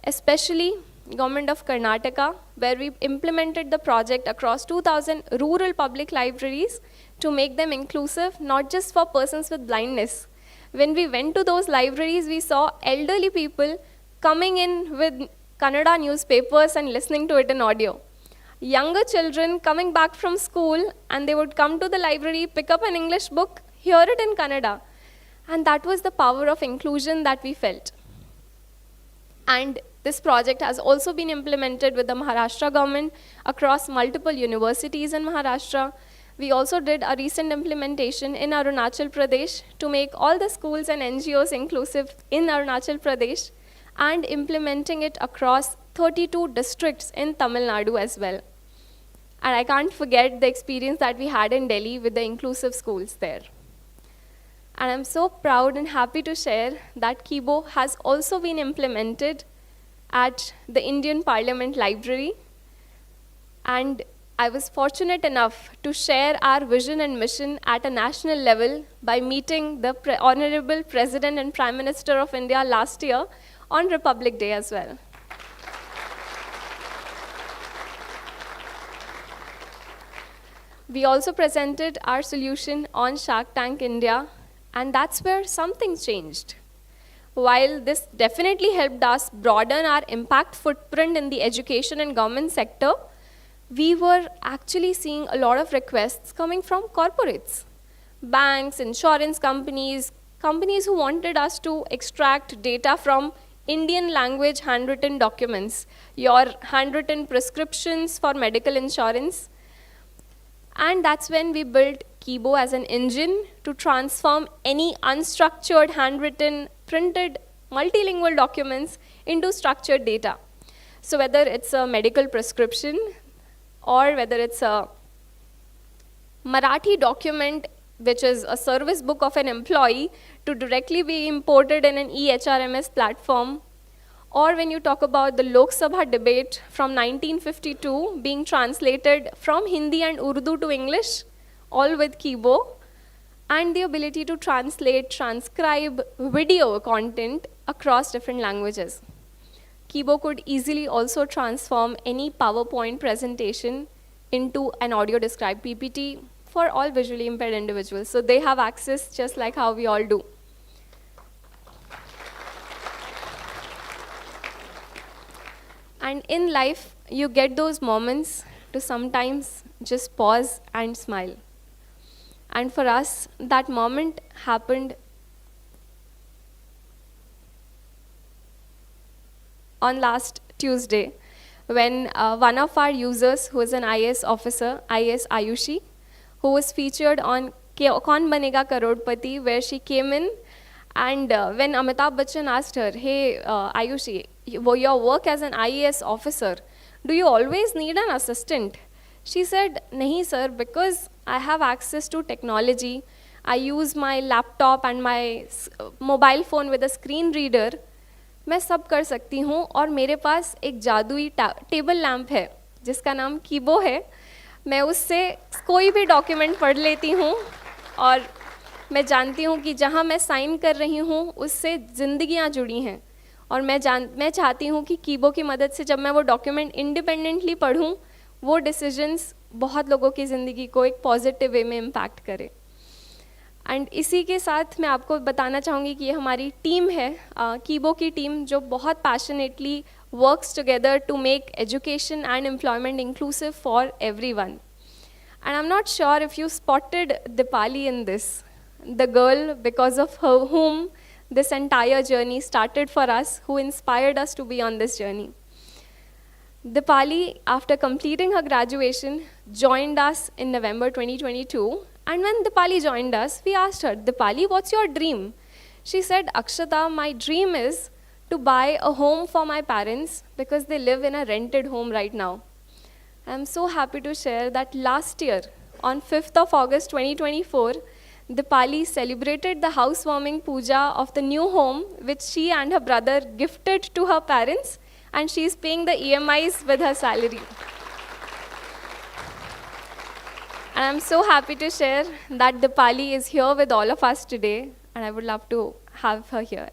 especially Government of Karnataka, where we implemented the project across 2,000 rural public libraries to make them inclusive, not just for persons with blindness. When we went to those libraries, we saw elderly people coming in with Kannada newspapers and listening to it in audio. Younger children coming back from school, and they would come to the library, pick up an English book, hear it in Kannada. And that was the power of inclusion that we felt. And this project has also been implemented with the Maharashtra government across multiple universities in Maharashtra. We also did a recent implementation in Arunachal Pradesh to make all the schools and NGOs inclusive in Arunachal Pradesh, and implementing it across 32 districts in Tamil Nadu as well. And I can't forget the experience that we had in Delhi with the inclusive schools there. And I'm so proud and happy to share that Kibo has also been implemented at the Indian Parliament Library. And I was fortunate enough to share our vision and mission at a national level by meeting the Honorable President and Prime Minister of India last year on Republic Day as well. We also presented our solution on Shark Tank India, and that's where something changed. While this definitely helped us broaden our impact footprint in the education and government sector, we were actually seeing a lot of requests coming from corporates, banks, insurance companies, companies who wanted us to extract data from Indian language handwritten documents, your handwritten prescriptions for medical insurance. And that's when we built Kibo as an engine to transform any unstructured, handwritten, printed, multilingual documents into structured data. So whether it's a medical prescription or whether it's a Marathi document, which is a service book of an employee, to directly be imported in an eHRMS platform, or when you talk about the Lok Sabha debate from 1952 being translated from Hindi and Urdu to English, all with Kibo, and the ability to translate, transcribe video content across different languages. Kibo could easily also transform any PowerPoint presentation into an audio described PPT for all visually impaired individuals. So they have access just like how we all do. And in life, you get those moments to sometimes just pause and smile. And for us, that moment happened on last Tuesday, when one of our users, who is an IAS officer, IAS Ayushi, who was featured on Kaun Banega Karodpati, where she came in, and when Amitabh Bachchan asked her, hey, Ayushi, your work as an IAS officer, do you always need an assistant? She said, nahi sir, because I have access to technology. I use my laptop and my mobile phone with a screen reader. मैं सब कर सकती हूँ, और मेरे पास एक जादुई table lamp है जिसका नाम कीबो है. मैं उससे कोई भी डॉक्यूमेंट पढ़ लेती हूँ और मैं जानती हूँ कि जहाँ मैं साइन कर रही हूँ उससे ज़िंदगियाँ जुड़ी हैं, और मैं चाहती हूँ कि कीबो की मदद से जब मैं वो डॉक्यूमेंट इंडिपेंडेंटली पढूँ, वो डिसीजंस बहुत लोगों की ज़िंदगी को एक पॉजिटिव वे में इम्पैक्ट करे। एंड इसी के साथ मैं आपको बताना चाहूँगी कि ये हमारी टीम है, कीबो की टीम, जो बहुत passionately works together to make education and employment inclusive for everyone. And I am not sure if you spotted Deepali in this, the girl because of whom this entire journey started for us, who inspired us to be on this journey. Dipali, after completing her graduation, joined us in November 2022. And when Dipali joined us, we asked her, Dipali, what's your dream? She said, Akshata, my dream is to buy a home for my parents because they live in a rented home right now. I'm so happy to share that last year, on 5th of August 2024, Dipali celebrated the housewarming puja of the new home which she and her brother gifted to her parents, and she is paying the EMIs with her salary. And I'm so happy to share that Dipali is here with all of us today, and I would love to have her here.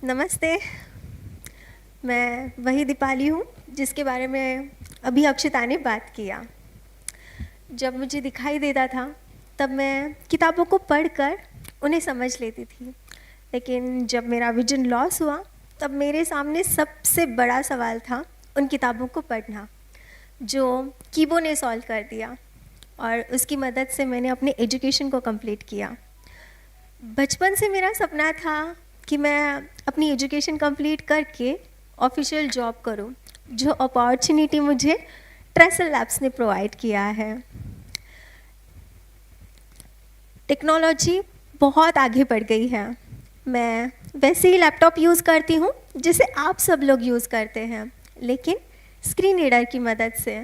नमस्ते, मैं वही दीपाली हूँ जिसके बारे में अभी अक्षता ने बात किया। जब मुझे दिखाई देता था तब मैं किताबों को पढ़कर उन्हें समझ लेती थी, लेकिन जब मेरा विजन लॉस हुआ तब मेरे सामने सबसे बड़ा सवाल था उन किताबों को पढ़ना, जो कीबो ने सॉल्व कर दिया, और उसकी मदद से मैंने अपने एजुकेशन को कंप्लीट किया। बचपन से मेरा सपना था कि मैं अपनी एजुकेशन कंप्लीट करके ऑफिशियल जॉब करूं, जो अपॉर्चुनिटी मुझे ट्रेसल लैब्स ने प्रोवाइड किया है। टेक्नोलॉजी बहुत आगे बढ़ गई है। मैं वैसे ही लैपटॉप यूज़ करती हूं जिसे आप सब लोग यूज़ करते हैं, लेकिन स्क्रीन रीडर की मदद से।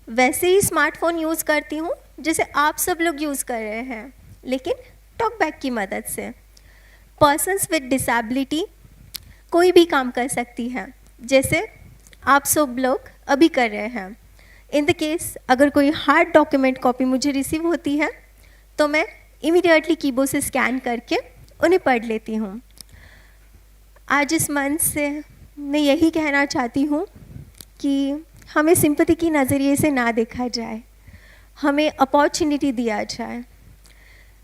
वैसे ही स्मार्टफोन यूज़ करती हूं जिसे आप सब लोग यूज़ कर रहे हैं, लेकिन टॉकबैक की मदद से। पर्सन्स विद डिसेबिलिटी कोई भी काम कर सकती है, जैसे आप सब लोग अभी कर रहे हैं। इन द केस अगर कोई हार्ड डॉक्यूमेंट कॉपी मुझे रिसीव होती है तो मैं इमीडिएटली कीबोर्ड से स्कैन करके उन्हें पढ़ लेती हूँ। आज इस मंच से मैं यही कहना चाहती हूँ कि हमें सिंपैथी की नज़रिए से ना देखा जाए, हमें अपॉर्चुनिटी दिया जाए,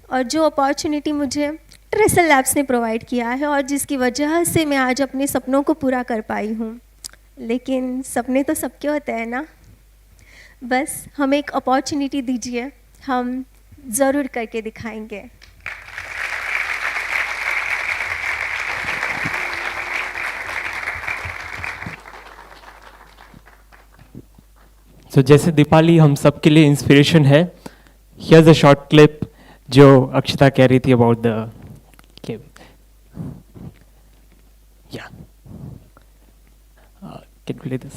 और जो अपॉर्चुनिटी मुझे ट्रेसल लैब्स ने प्रोवाइड किया है और जिसकी वजह से मैं आज अपने सपनों को पूरा कर पाई हूँ। लेकिन सपने तो सबके होते हैं ना, बस हमें एक अपॉर्चुनिटी दीजिए, हम ज़रूर करके दिखाएंगे। So, जैसे दीपाली हम सब के लिए इंस्पिरेशन है, here's a short clip जो अक्षता कह रही थी about the can we play this?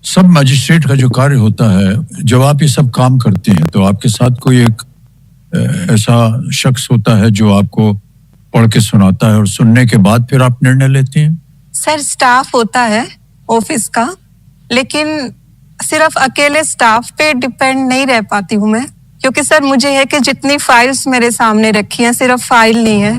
सब मजिस्ट्रेट का जो कार्य होता है, जब आप ये सब काम करते हैं तो आपके साथ कोई एक ऐसा शख्स होता है जो आपको पढ़ के सुनाता है और सुनने के बाद फिर आप निर्णय लेते हैं। सर, स्टाफ होता है ऑफिस का, लेकिन सिर्फ अकेले स्टाफ पे डिपेंड नहीं रह पाती हूँ मैं, क्योंकि सर मुझे है कि जितनी फाइल्स मेरे सामने रखी हैं सिर्फ फाइल नहीं है,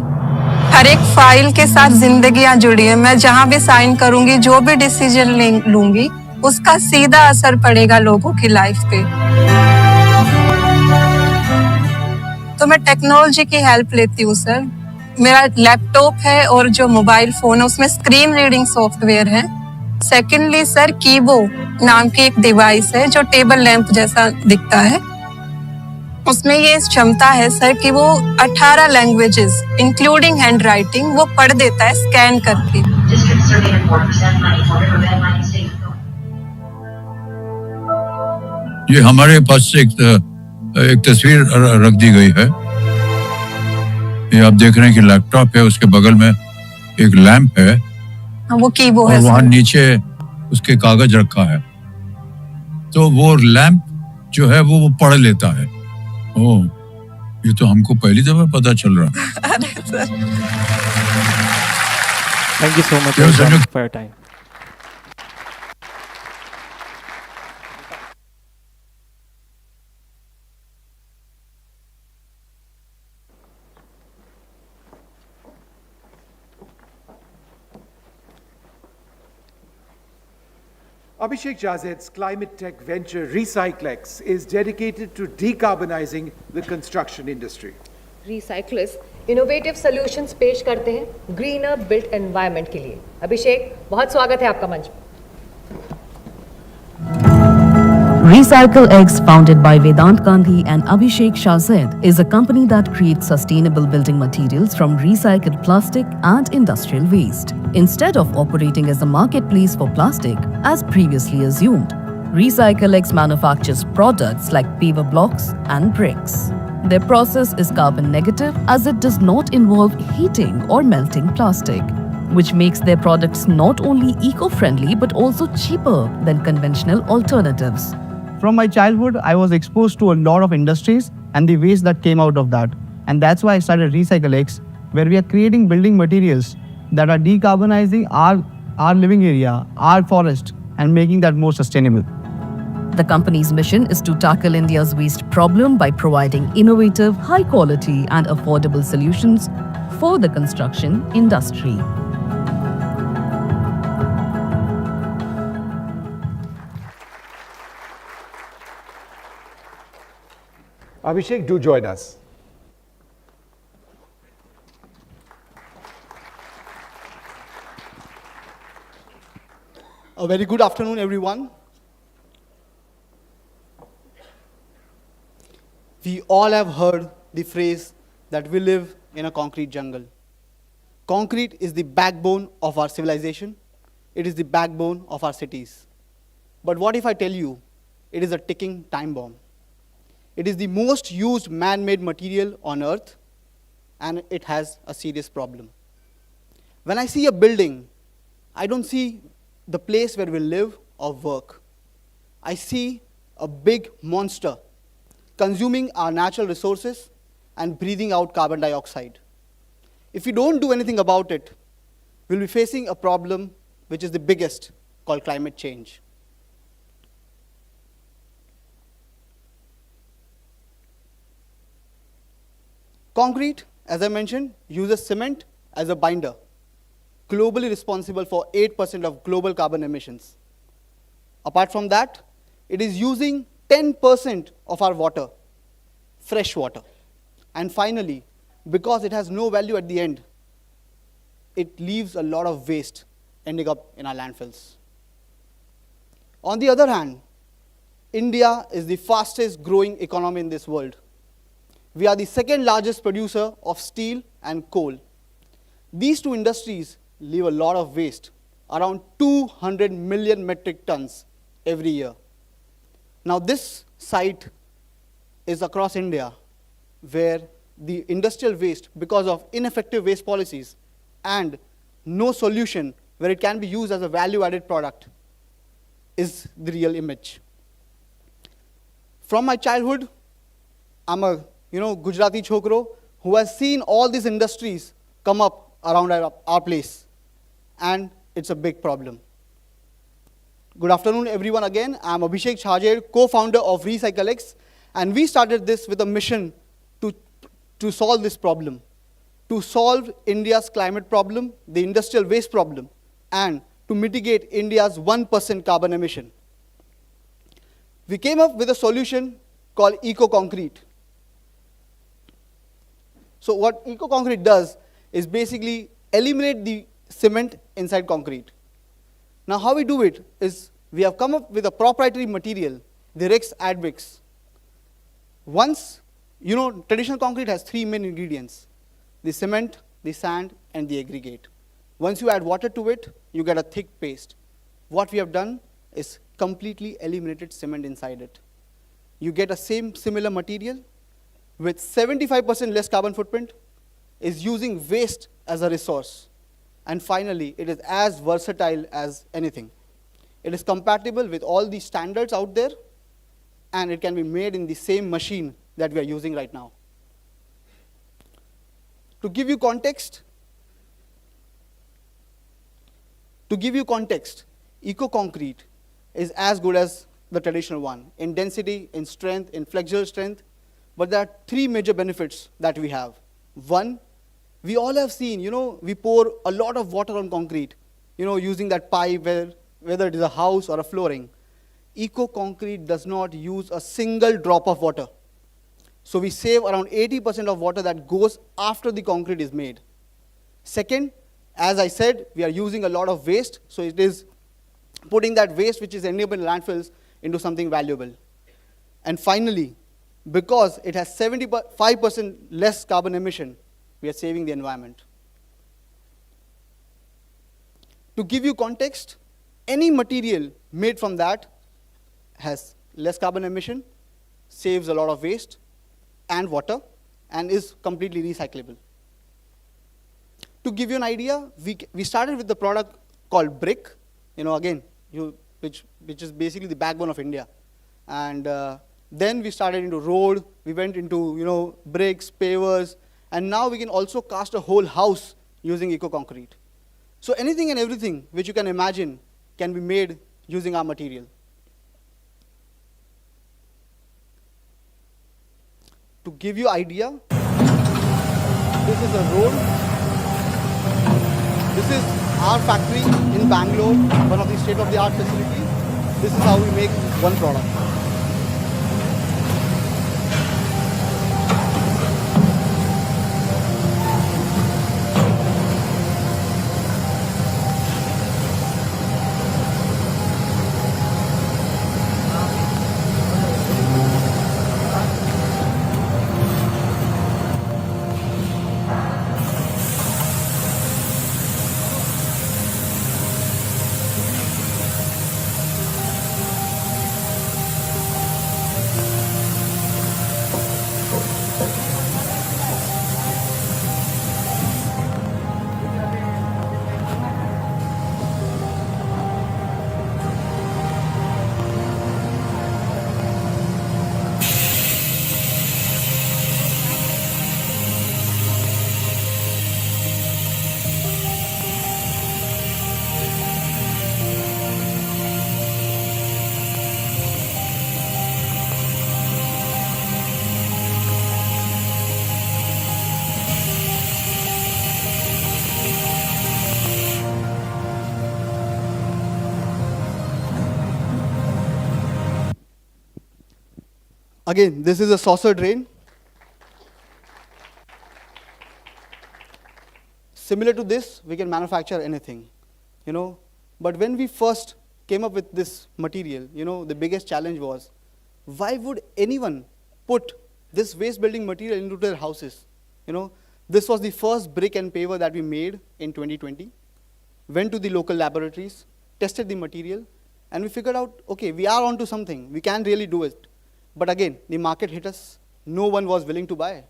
हर एक फाइल के साथ जिंदगियां जुड़ी हैं। मैं जहाँ भी साइन करूंगी, जो भी डिसीजन लूंगी, उसका सीधा असर पड़ेगा लोगों की लाइफ पे। तो मैं टेक्नोलॉजी की हेल्प लेती हूँ सर। मेरा लैपटॉप है और जो मोबाइल फोन है उसमें स्क्रीन रीडिंग सॉफ्टवेयर है। सेकेंडली सर, कीबो नाम की एक डिवाइस है जो टेबल लैंप जैसा दिखता है। उसमें ये क्षमता है सर कि वो 18 लैंग्वेजेस इंक्लूडिंग हैंड राइटिंग वो पढ़ देता है स्कैन करके। ये हमारे पास एक तस्वीर रख दी गई है। ये आप देख रहे हैं कि लैपटॉप है, उसके बगल में एक लैंप है, वो कीबो है, और वहां नीचे उसके कागज रखा है। तो वो लैंप जो है वो पढ़ लेता है ओह, ये तो हमको पहली दफा पता चल रहा है। अरे sir, Thank you so much Yes, everyone, Anu. for your time. Abhishek Jazed's climate tech venture RecycleX is dedicated to decarbonizing the construction industry. RecycleX innovative solutions पेश करते हैं ग्रीनर बिल्ट एनवायरनमेंट के लिए। अभिषेक, बहुत स्वागत है आपका मंच पर। RecycleX, founded by Vedant Gandhi and Abhishek Shahzad, is a company that creates sustainable building materials from recycled plastic and industrial waste. Instead of operating as a marketplace for plastic, as previously assumed, RecycleX manufactures products like paver blocks and bricks. Their process is carbon negative as it does not involve heating or melting plastic, which makes their products not only eco-friendly but also cheaper than conventional alternatives. From my childhood, I was exposed to a lot of industries and the waste that came out of that. And that's why I started RecycleX, where we are creating building materials that are decarbonizing our living area, our forest, and making that more sustainable. The company's mission is to tackle India's waste problem by providing innovative, high-quality and affordable solutions for the construction industry. Abhishek, do join us. A very good afternoon, everyone. We all have heard the phrase that we live in a concrete jungle. Concrete is the backbone of our civilization. It is the backbone of our cities. But what if I tell you it is a ticking time bomb? It is the most used man-made material on earth, and it has a serious problem. When I see a building, I don't see the place where we live or work. I see a big monster consuming our natural resources and breathing out carbon dioxide. If we don't do anything about it, we'll be facing a problem which is the biggest, called climate change. Concrete, as I mentioned, uses cement as a binder, globally responsible for 8% of global carbon emissions. Apart from that, it is using 10% of our water, fresh water. And finally, because it has no value at the end, it leaves a lot of waste ending up in our landfills. On the other hand, India is the fastest growing economy in this world. We are the second largest producer of steel and coal. These two industries leave a lot of waste, around 200 million metric tons every year. Now this site is across India, where the industrial waste, because of ineffective waste policies and no solution where it can be used as a value-added product, is the real image. From my childhood, I'm a Gujarati chokro who has seen all these industries come up around our place, and it's a big problem. Good afternoon, everyone again. I'm Abhishek Shahzad, co-founder of RecycleX, and we started this with a mission to solve this problem, to solve India's climate problem, the industrial waste problem, and to mitigate India's 1% carbon emission. We came up with a solution called eco-concrete. So what eco-concrete does is basically eliminate the cement inside concrete. Now how we do it is we have come up with a proprietary material, the Rex Admix. Once, traditional concrete has three main ingredients: the cement, the sand, and the aggregate. Once you add water to it, you get a thick paste. What we have done is completely eliminated cement inside it. You get a similar material with 75% less carbon footprint, is using waste as a resource. And finally, it is as versatile as anything. It is compatible with all the standards out there, and it can be made in the same machine that we are using right now. To give you context, eco-concrete is as good as the traditional one in density, in strength, in flexural strength, but there are three major benefits that we have. One, we all have seen, we pour a lot of water on concrete, using that pipe, whether it is a house or a flooring. Eco-concrete does not use a single drop of water. So we save around 80% of water that goes after the concrete is made. Second, as I said, we are using a lot of waste, so it is putting that waste which is ending up in landfills into something valuable. And finally, because it has 75% less carbon emission, we are saving the environment. To give you context, any material made from that has less carbon emission, saves a lot of waste and water, and is completely recyclable. To give you an idea, we started with the product called brick, which is basically the backbone of India. And then we started into road, we went into bricks, pavers, and now we can also cast a whole house using eco-concrete. So anything and everything which you can imagine can be made using our material. To give you idea, this is a road. This is our factory in Bangalore, one of the state-of-the-art facilities. This is how we make one product. Again, this is a saucer drain. Similar to this, we can manufacture anything, But when we first came up with this material, the biggest challenge was, why would anyone put this waste building material into their houses? This was the first brick and paver that we made in 2020. Went to the local laboratories, tested the material, and we figured out, okay, we are onto something. We can really do it. But again, the market hit us. No one was willing to buy.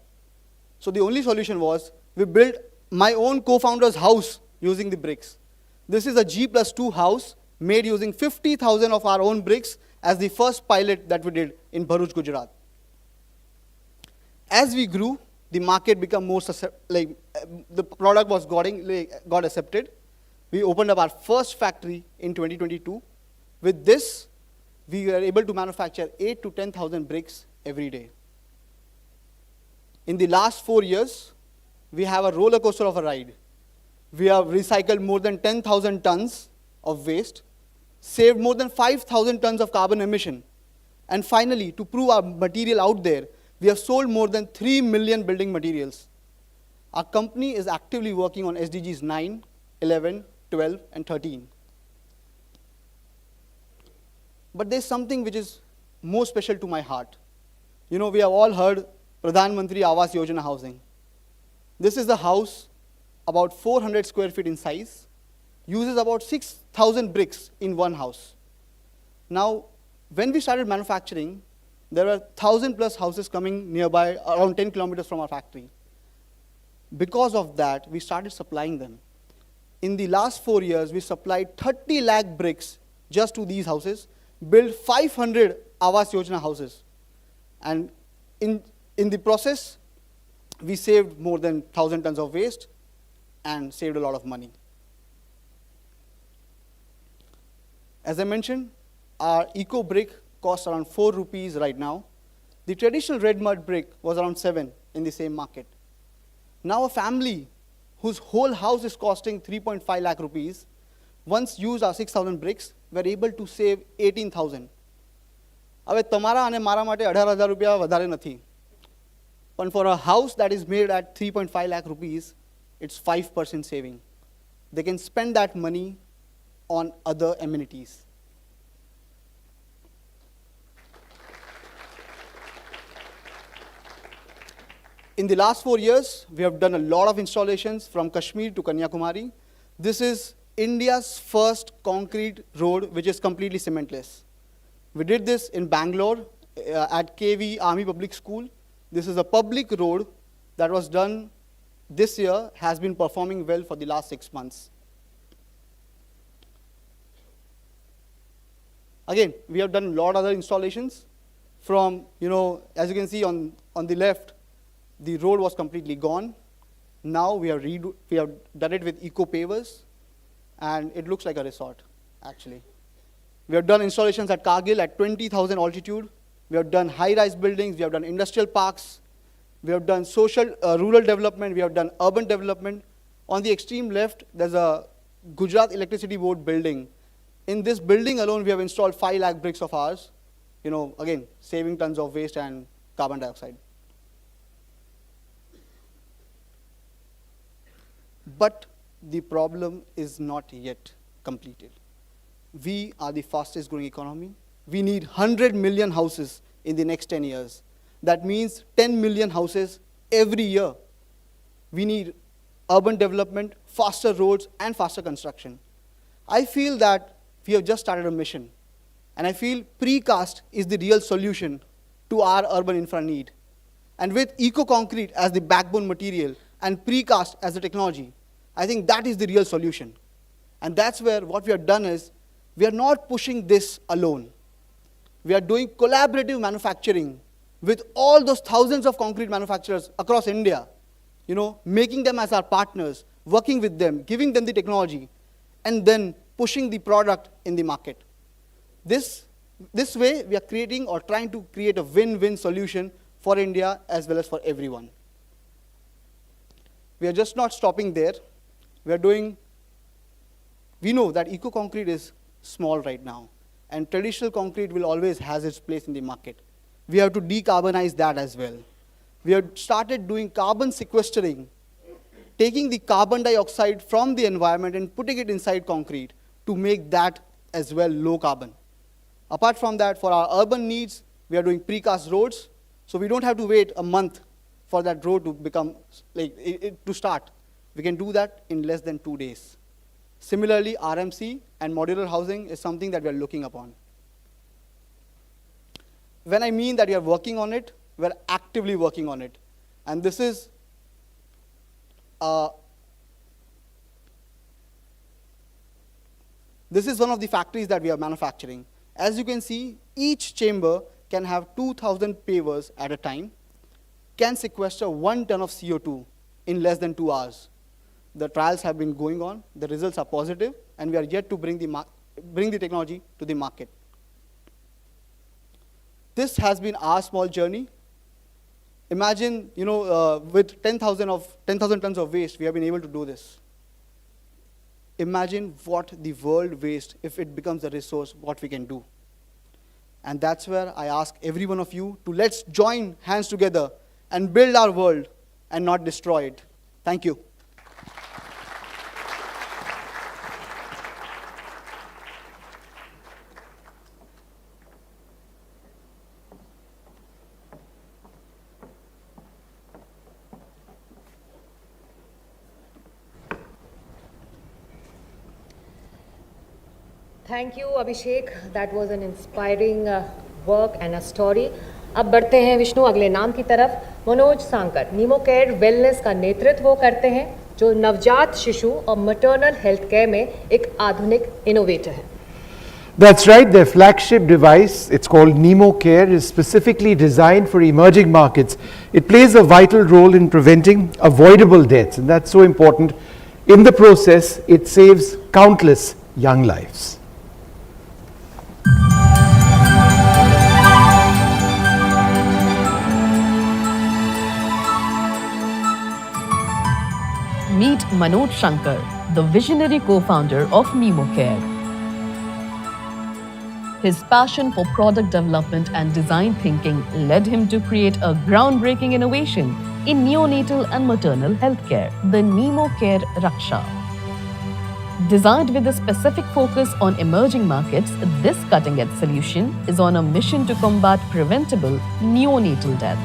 So the only solution was, we built my own co-founder's house using the bricks. This is a G+2 house made using 50,000 of our own bricks as the first pilot that we did in Bharuch, Gujarat. As we grew, the market became more, the product was got accepted. We opened up our first factory in 2022. With this, we were able to manufacture 8,000 to 10,000 bricks every day. In the last 4 years, we have a roller coaster of a ride. We have recycled more than 10,000 tons of waste, saved more than 5,000 tons of carbon emission. And finally, to prove our material out there, we have sold more than 3 million building materials. Our company is actively working on SDGs 9, 11, 12, and 13. But there's something which is more special to my heart. We have all heard Pradhan Mantri Awas Yojana housing. This is a house about 400 square feet in size, uses about 6,000 bricks in one house. Now, when we started manufacturing, there were 1,000 plus houses coming nearby, around 10 kilometers from our factory. Because of that, we started supplying them. In the last 4 years, we supplied 30 lakh bricks just to these houses, built 500 Awas Yojana houses. And in In the process, we saved more than 1,000 tons of waste and saved a lot of money. As I mentioned, our eco brick costs around 4 rupees right now. The traditional red mud brick was around 7 in the same market. Now a family whose whole house is costing 3.5 lakh rupees, once used our 6,000 bricks, were able to save 18,000. હવે તમારા અને મારા માટે 18,000 રૂપિયા વધારે નથી. But for a house that is made at 3.5 lakh rupees, it's 5% saving. They can spend that money on other amenities. In the last 4 years, we have done a lot of installations from Kashmir to Kanyakumari. This is India's first concrete road which is completely cementless. We did this in Bangalore at KV Army Public School. This is a public road that was done this year, has been performing well for the last 6 months. Again, we have done a lot of other installations from, as you can see on the left, the road was completely gone. Now we have done it with eco pavers, and it looks like a resort, actually. We have done installations at Kargil at 20,000 altitude. We have done high-rise buildings. We have done industrial parks. We have done rural development. We have done urban development. On the extreme left, there's a Gujarat Electricity Board building. In this building alone, we have installed 5 lakh bricks of ours. Again, saving tons of waste and carbon dioxide. But the problem is not yet completed. We are the fastest growing economy. We need 100 million houses in the next 10 years. That means 10 million houses every year. We need urban development, faster roads, and faster construction. I feel that we have just started a mission. And I feel precast is the real solution to our urban infra need. And with eco-concrete as the backbone material and precast as the technology, I think that is the real solution. And that's where what we have done is, we are not pushing this alone. We are doing collaborative manufacturing with all those thousands of concrete manufacturers across India, making them as our partners, working with them, giving them the technology, and then pushing the product in the market. This way, we are creating or trying to create a win-win solution for India as well as for everyone. We are just not stopping there. We know that eco-concrete is small right now, and traditional concrete will always has its place in the market. We have to decarbonize that as well. We have started doing carbon sequestering, taking the carbon dioxide from the environment and putting it inside concrete to make that as well low carbon. Apart from that, for our urban needs, we are doing precast roads, so we don't have to wait a month for that road to become, to start. We can do that in less than 2 days. Similarly, RMC and modular housing is something that we are looking upon. When I mean that we are working on it, we're actively working on it. And this is one of the factories that we are manufacturing. As you can see, each chamber can have 2,000 pavers at a time, can sequester 1 ton of CO2 in less than 2 hours. The trials have been going on, the results are positive, and we are yet to bring the technology to the market. This has been our small journey. Imagine, with 10,000 tons of waste, we have been able to do this. Imagine what the world wastes if it becomes a resource, what we can do. And that's where I ask every one of you to let's join hands together and build our world and not destroy it. Thank you. Thank you, Abhishek. That was an inspiring work and a story. अब बढ़ते हैं विष्णु अगले नाम की तरफ। Manoj सांकर NemoCare wellness का नेतृत्व वो करते हैं, जो नवजात शिशु और मैटरनल हेल्थ केयर में एक आधुनिक इनोवेटर है। That's right, their flagship device, it's called NemoCare, is specifically designed for emerging markets. It plays a vital role in preventing avoidable deaths, and that's so important. In the process, it saves countless young lives. Meet Manoj Shankar, the visionary co-founder of NemoCare. His passion for product development and design thinking led him to create a groundbreaking innovation in neonatal and maternal healthcare, the NemoCare Raksha. Designed with a specific focus on emerging markets, this cutting-edge solution is on a mission to combat preventable neonatal deaths.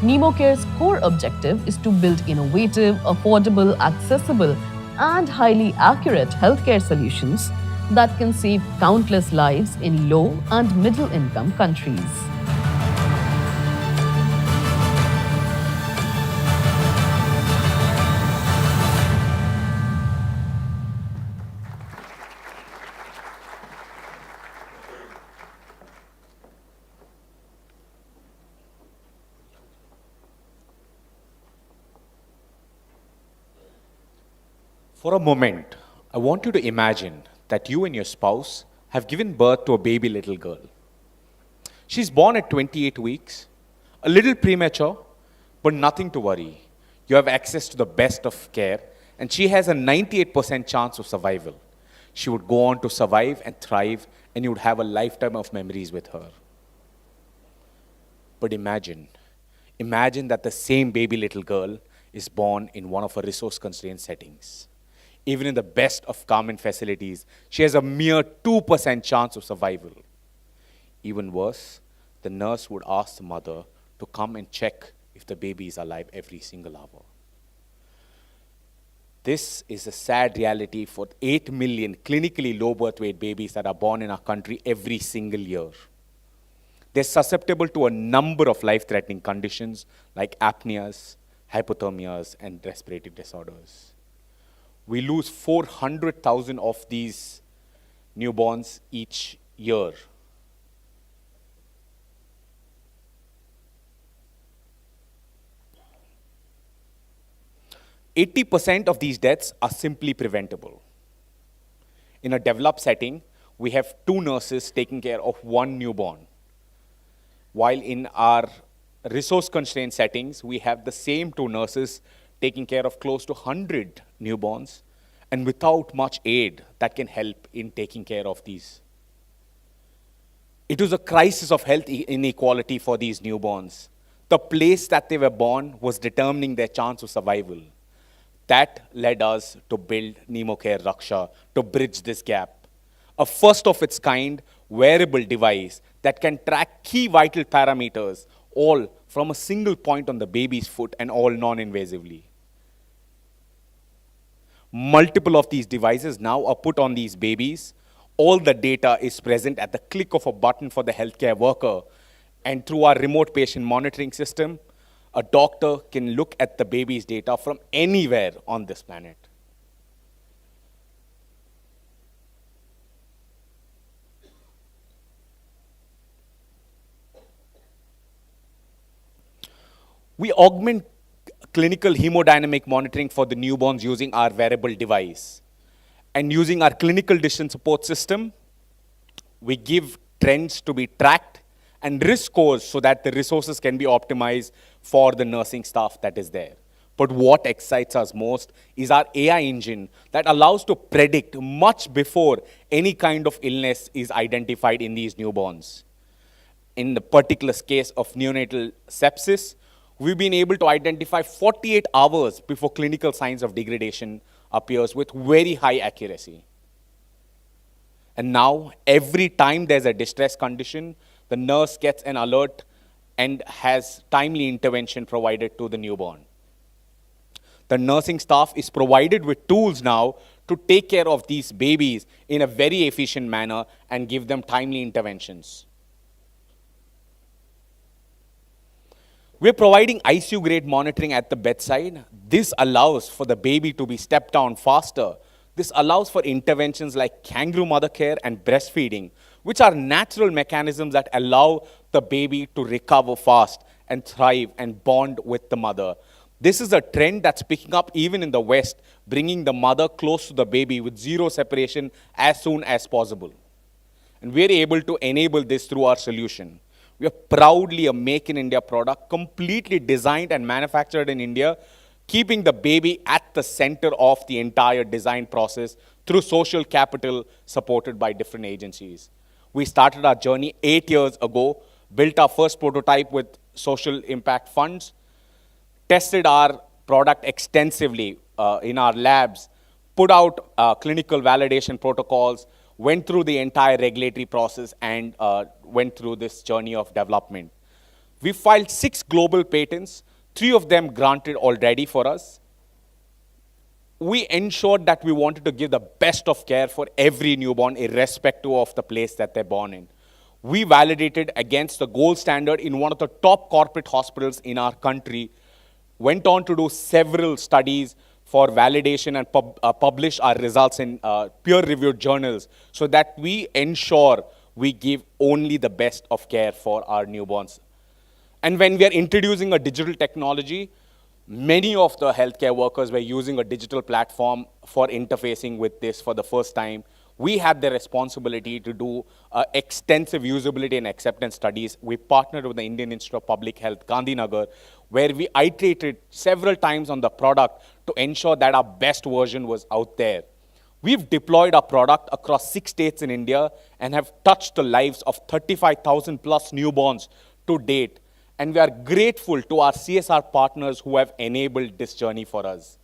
NemoCare's core objective is to build innovative, affordable, accessible, and highly accurate healthcare solutions that can save countless lives in low and middle-income countries. For a moment, I want you to imagine that you and your spouse have given birth to a baby little girl. She's born at 28 weeks, a little premature, but nothing to worry. You have access to the best of care, and she has a 98% chance of survival. She would go on to survive and thrive, and you would have a lifetime of memories with her. But imagine that the same baby little girl is born in one of our resource-constrained settings. Even in the best of common facilities, she has a mere 2% chance of survival. Even worse, the nurse would ask the mother to come and check if the baby is alive every single hour. This is a sad reality for 8 million clinically low birth weight babies that are born in our country every single year. They're susceptible to a number of life-threatening conditions like apneas, hypothermias, and respiratory disorders. We lose 400,000 of these newborns each year. %80 of these deaths are simply preventable. In a developed setting, we have 2 nurses taking care of 1 newborn. While in our resource-constrained settings, we have the same 2 nurses taking care of close to 100 newborns, and without much aid that can help in taking care of these. It was a crisis of health inequality for these newborns. The place that they were born was determining their chance of survival. That led us to build NemoCare Raksha to bridge this gap. A first of its kind wearable device that can track key vital parameters all from a single point on the baby's foot and all non-invasively. Multiple of these devices now are put on these babies. All the data is present at the click of a button for the healthcare worker. And through our remote patient monitoring system, a doctor can look at the baby's data from anywhere on this planet. We augment clinical hemodynamic monitoring for the newborns using our wearable device. And using our clinical decision support system, we give trends to be tracked and risk scores so that the resources can be optimized for the nursing staff that is there. But what excites us most is our AI engine that allows to predict much before any kind of illness is identified in these newborns. In the particular case of neonatal sepsis, we've been able to identify 48 hours before clinical signs of degradation appears with very high accuracy. And now, every time there's a distress condition, the nurse gets an alert and has timely intervention provided to the newborn. The nursing staff is provided with tools now to take care of these babies in a very efficient manner and give them timely interventions. We're providing ICU-grade monitoring at the bedside. This allows for the baby to be stepped down faster This allows for interventions like kangaroo mother care and breastfeeding, which are natural mechanisms that allow the baby to recover fast and thrive and bond with the mother. This is a trend that's picking up even in the West, bringing the mother close to the baby with zero separation as soon as possible. And we're able to enable this through our solution. We are proudly a Make in India product, completely designed and manufactured in India, keeping the baby at the center of the entire design process through social capital supported by different agencies. We started our journey 8 years ago, built our first prototype with social impact funds, tested our product extensively in our labs, put out clinical validation protocols, went through the entire regulatory process, and went through this journey of development. We filed 6 global patents, 3 of them granted already for us. We ensured that we wanted to give the best of care for every newborn, irrespective of the place that they're born in. We validated against the gold standard in one of the top corporate hospitals in our country, went on to do several studies for validation and publish our results in peer-reviewed journals so that we ensure we give only the best of care for our newborns. And when we are introducing a digital technology, many of the healthcare workers were using a digital platform for interfacing with this for the first time. We had the responsibility to do extensive usability and acceptance studies. We partnered with the Indian Institute of Public Health, Gandhinagar, where we iterated several times on the product to ensure that our best version was out there. We've deployed our product across 6 states in India and have touched the lives of 35,000 plus newborns to date. And we are grateful to our CSR partners who have enabled this journey for us.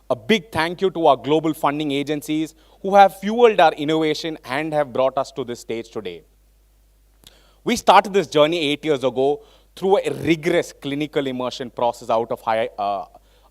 A big thank you to our global funding agencies who have fueled our innovation and have brought us to this stage today. We started this journey 8 years ago through a rigorous clinical immersion process out of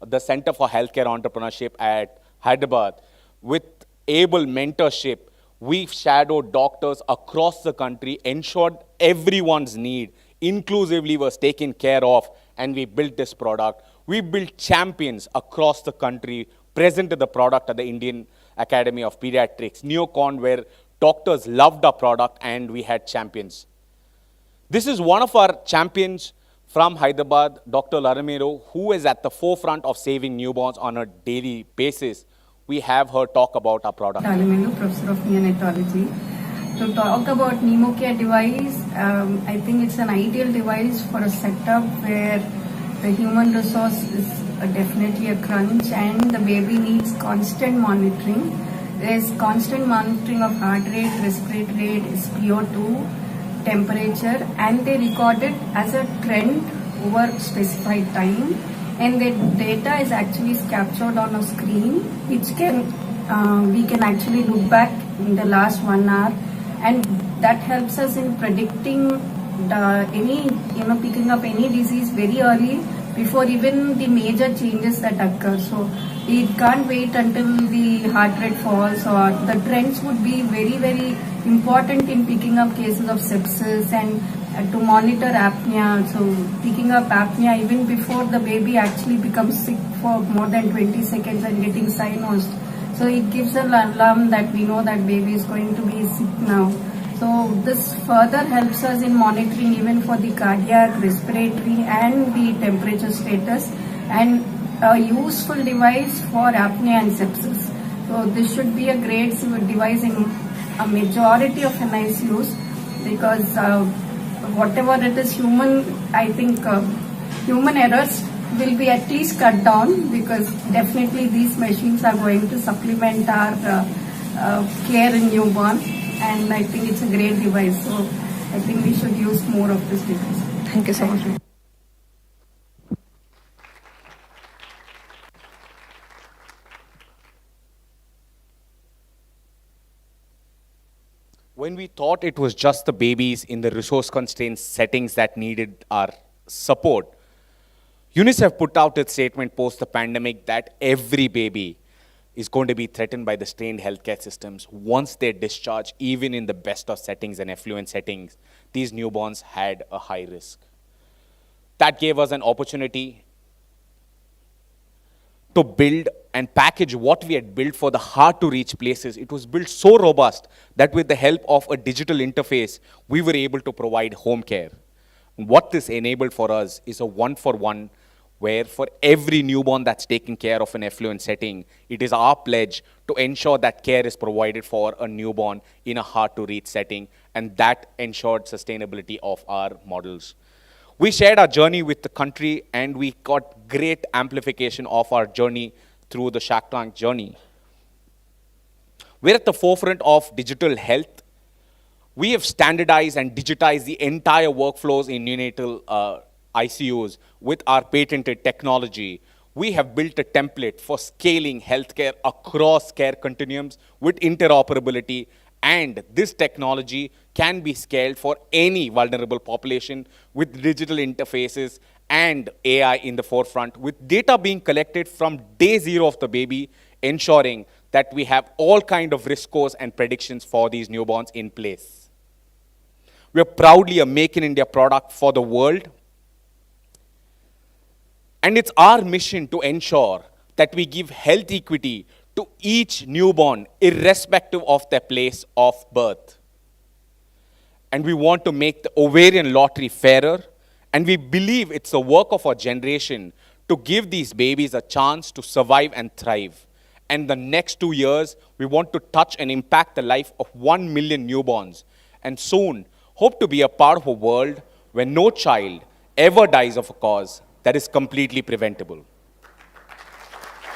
the Center for Healthcare Entrepreneurship at Hyderabad. With able mentorship, we've shadowed doctors across the country, ensured everyone's need inclusively was taken care of, and we built this product. We built champions across the country, presented the product at the Indian Academy of Pediatrics, NeoCon, where doctors loved our product and we had champions. This is one of our champions from Hyderabad, Dr. Laramiro, who is at the forefront of saving newborns on a daily basis. We have her talk about our product. Laramiro, Professor of Neonatology. To talk about NemoCare device, I think it's an ideal device for a setup where the human resource is definitely a crunch and the baby needs constant monitoring. There's constant monitoring of heart rate, respiratory rate, SpO2, temperature, and they record it as a trend over specified time. And the data is actually captured on a screen, which we can actually look back in the last 1 hour, and that helps us in predicting picking up any disease very early before even the major changes that occur. So it can't wait until the heart rate falls, or the trends would be very, very important in picking up cases of sepsis and to monitor apnea. So picking up apnea even before the baby actually becomes sick for more than 20 seconds and getting cynosed. So it gives an alarm that we know that baby is going to be sick now. So this further helps us in monitoring even for the cardiac, respiratory and the temperature status, and a useful device for apnea and sepsis. So this should be a great device in a majority of NICUs, because whatever it is human, I think human errors will be at least cut down, because definitely these machines are going to supplement our care in newborn, and I think it's a great device. So I think we should use more of this device. Thank you so much. When we thought it was just the babies in the resource-constrained settings that needed our support, UNICEF put out its statement post the pandemic that every baby is going to be threatened by the strained healthcare systems. Once they're discharged, even in the best of settings and affluent settings, these newborns had a high risk. That gave us an opportunity to build and package what we had built for the hard-to-reach places. It was built so robust that with the help of a digital interface, we were able to provide home care. What this enabled for us is a one-for-one, where for every newborn that's taken care of in affluent setting, it is our pledge to ensure that care is provided for a newborn in a hard-to-reach setting, and that ensured sustainability of our models. We shared our journey with the country, and we got great amplification of our journey through the Shark Tank journey. We're at the forefront of digital health. We have standardized and digitized the entire workflows in neonatal ICUs with our patented technology. We have built a template for scaling healthcare across care continuums with interoperability, and this technology can be scaled for any vulnerable population with digital interfaces and AI in the forefront, with data being collected from day zero of the baby, ensuring that we have all kind of risk scores and predictions for these newborns in place. We are proudly a Make in India product for the world. And it's our mission to ensure that we give health equity to each newborn, irrespective of their place of birth. And we want to make the ovarian lottery fairer, and we believe it's the work of our generation to give these babies a chance to survive and thrive. And the next 2 years, we want to touch and impact the life of 1 million newborns, and soon hope to be a part of a world where no child ever dies of a cause that is completely preventable.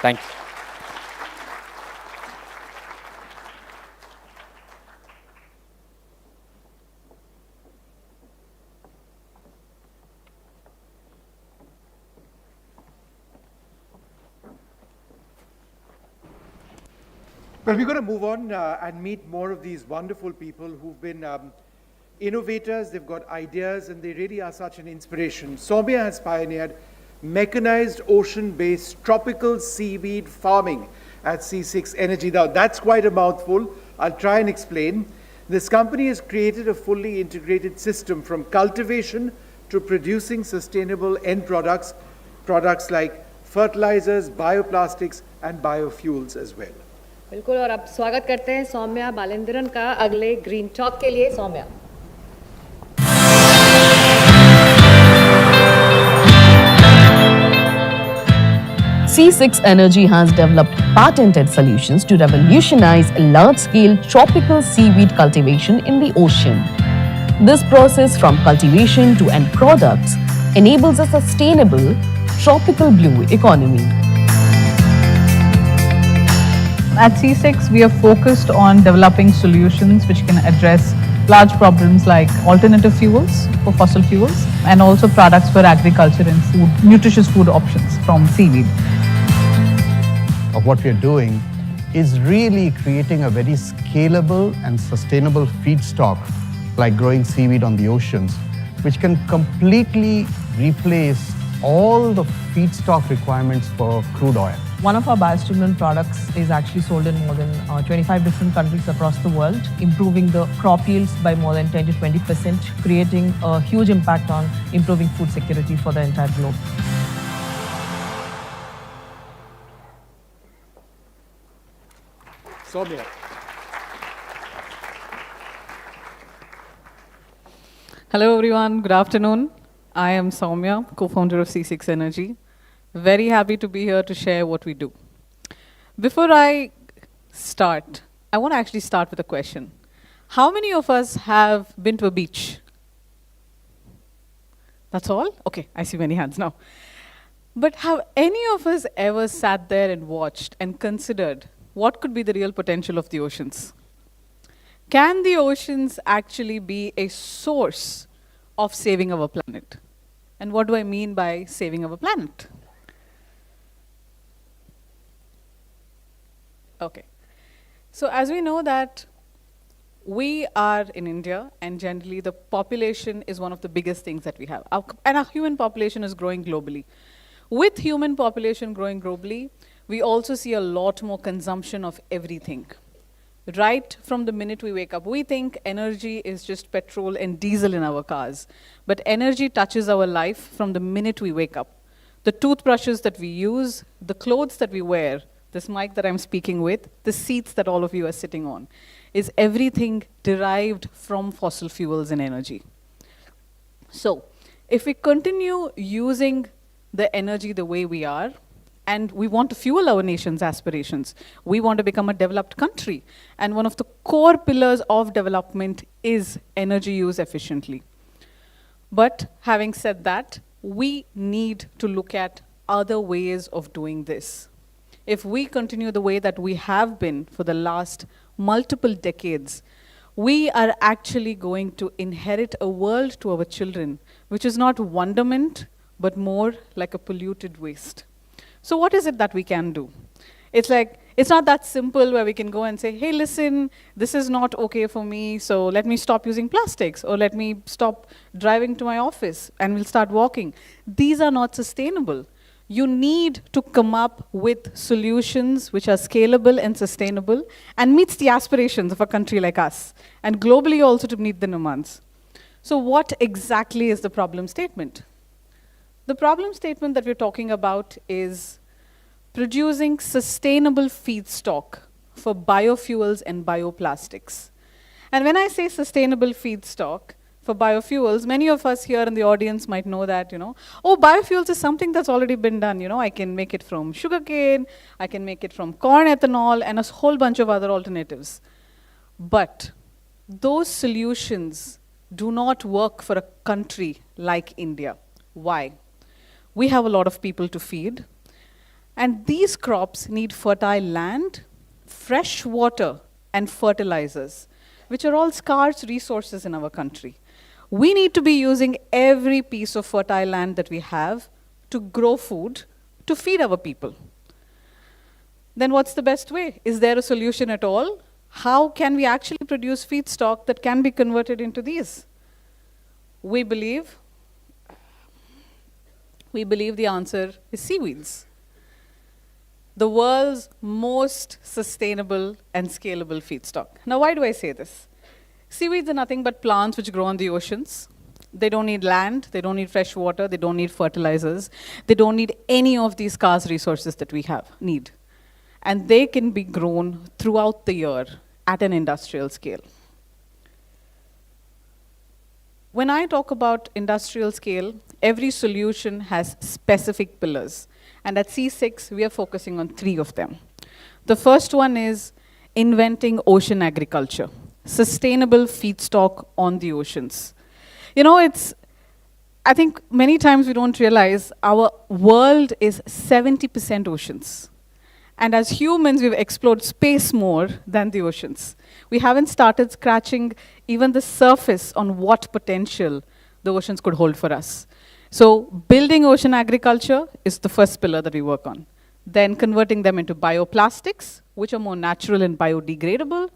Thank you. Well, we're going to move on and meet more of these wonderful people who've been innovators, they've got ideas, and they really are such an inspiration. Soumya has pioneered mechanized ocean-based tropical seaweed farming at C6 Energy. Now, that's quite a mouthful. I'll try and explain. This company has created a fully integrated system from cultivation to producing sustainable end products, products like fertilizers, bioplastics, and biofuels as well. बिल्कुल, और अब स्वागत करते हैं सौम्या बालेंद्रन का अगले green talk के लिए. Saumya. C6 Energy has developed patented solutions to revolutionize large-scale tropical seaweed cultivation in the ocean. This process from cultivation to end products enables a sustainable tropical blue economy. At C6, we are focused on developing solutions which can address large problems like alternative fuels for fossil fuels and also products for agriculture and food, nutritious food options from seaweed. What we are doing is really creating a very scalable and sustainable feedstock like growing seaweed on the oceans, which can completely replace all the feedstock requirements for crude oil. One of our biostimulant products is actually sold in more than 25 different countries across the world, improving the crop yields by more than 10 to 20%, creating a huge impact on improving food security for the entire globe. Soumya. Hello everyone, good afternoon. I am Soumya, co-founder of C6 Energy. Very happy to be here to share what we do. Before I start, I want to actually start with a question. How many of us have been to a beach? That's all? Okay, I see many hands now. But have any of us ever sat there and watched and considered what could be the real potential of the oceans? Can the oceans actually be a source of saving our planet? And what do I mean by saving our planet? Okay. So as we know that we are in India, and generally the population is one of the biggest things that we have. And our human population is growing globally. With human population growing globally, we also see a lot more consumption of everything. Right from the minute we wake up, we think energy is just petrol and diesel in our cars. But energy touches our life from the minute we wake up. The toothbrushes that we use, the clothes that we wear, this mic that I'm speaking with, the seats that all of you are sitting on, is everything derived from fossil fuels and energy. So, if we continue using the energy the way we are, and we want to fuel our nation's aspirations, we want to become a developed country, and one of the core pillars of development is energy use efficiently. But having said that, we need to look at other ways of doing this. If we continue the way that we have been for the last multiple decades, we are actually going to inherit a world to our children, which is not wonderment, but more like a polluted waste. So what is it that we can do? It's like, it's not that simple where we can go and say, hey, listen, this is not okay for me, so let me stop using plastics, or let me stop driving to my office, and we'll start walking. These are not sustainable. You need to come up with solutions which are scalable and sustainable and meets the aspirations of a country like us, and globally also to meet the demands. So what exactly is the problem statement? The problem statement that we're talking about is producing sustainable feedstock for biofuels and bioplastics. And when I say sustainable feedstock for biofuels, many of us here in the audience might know that, oh, biofuels is something that's already been done. I can make it from sugarcane, I can make it from corn ethanol, and a whole bunch of other alternatives. But those solutions do not work for a country like India. Why? We have a lot of people to feed, and these crops need fertile land, fresh water, and fertilizers, which are all scarce resources in our country. We need to be using every piece of fertile land that we have to grow food, to feed our people. Then what's the best way? Is there a solution at all? How can we actually produce feedstock that can be converted into these? We believe the answer is seaweeds. The world's most sustainable and scalable feedstock. Now, why do I say this? Seaweeds are nothing but plants which grow on the oceans. They don't need land, they don't need fresh water, they don't need fertilizers, they don't need any of these scarce resources that we need. And they can be grown throughout the year at an industrial scale. When I talk about industrial scale, every solution has specific pillars. And at C6, we are focusing on 3 of them. The first one is inventing ocean agriculture, sustainable feedstock on the oceans. I think many times we don't realize our world is 70% oceans. And as humans, we've explored space more than the oceans. We haven't started scratching even the surface on what potential the oceans could hold for us. So building ocean agriculture is the first pillar that we work on. Then converting them into bioplastics, which are more natural and biodegradable.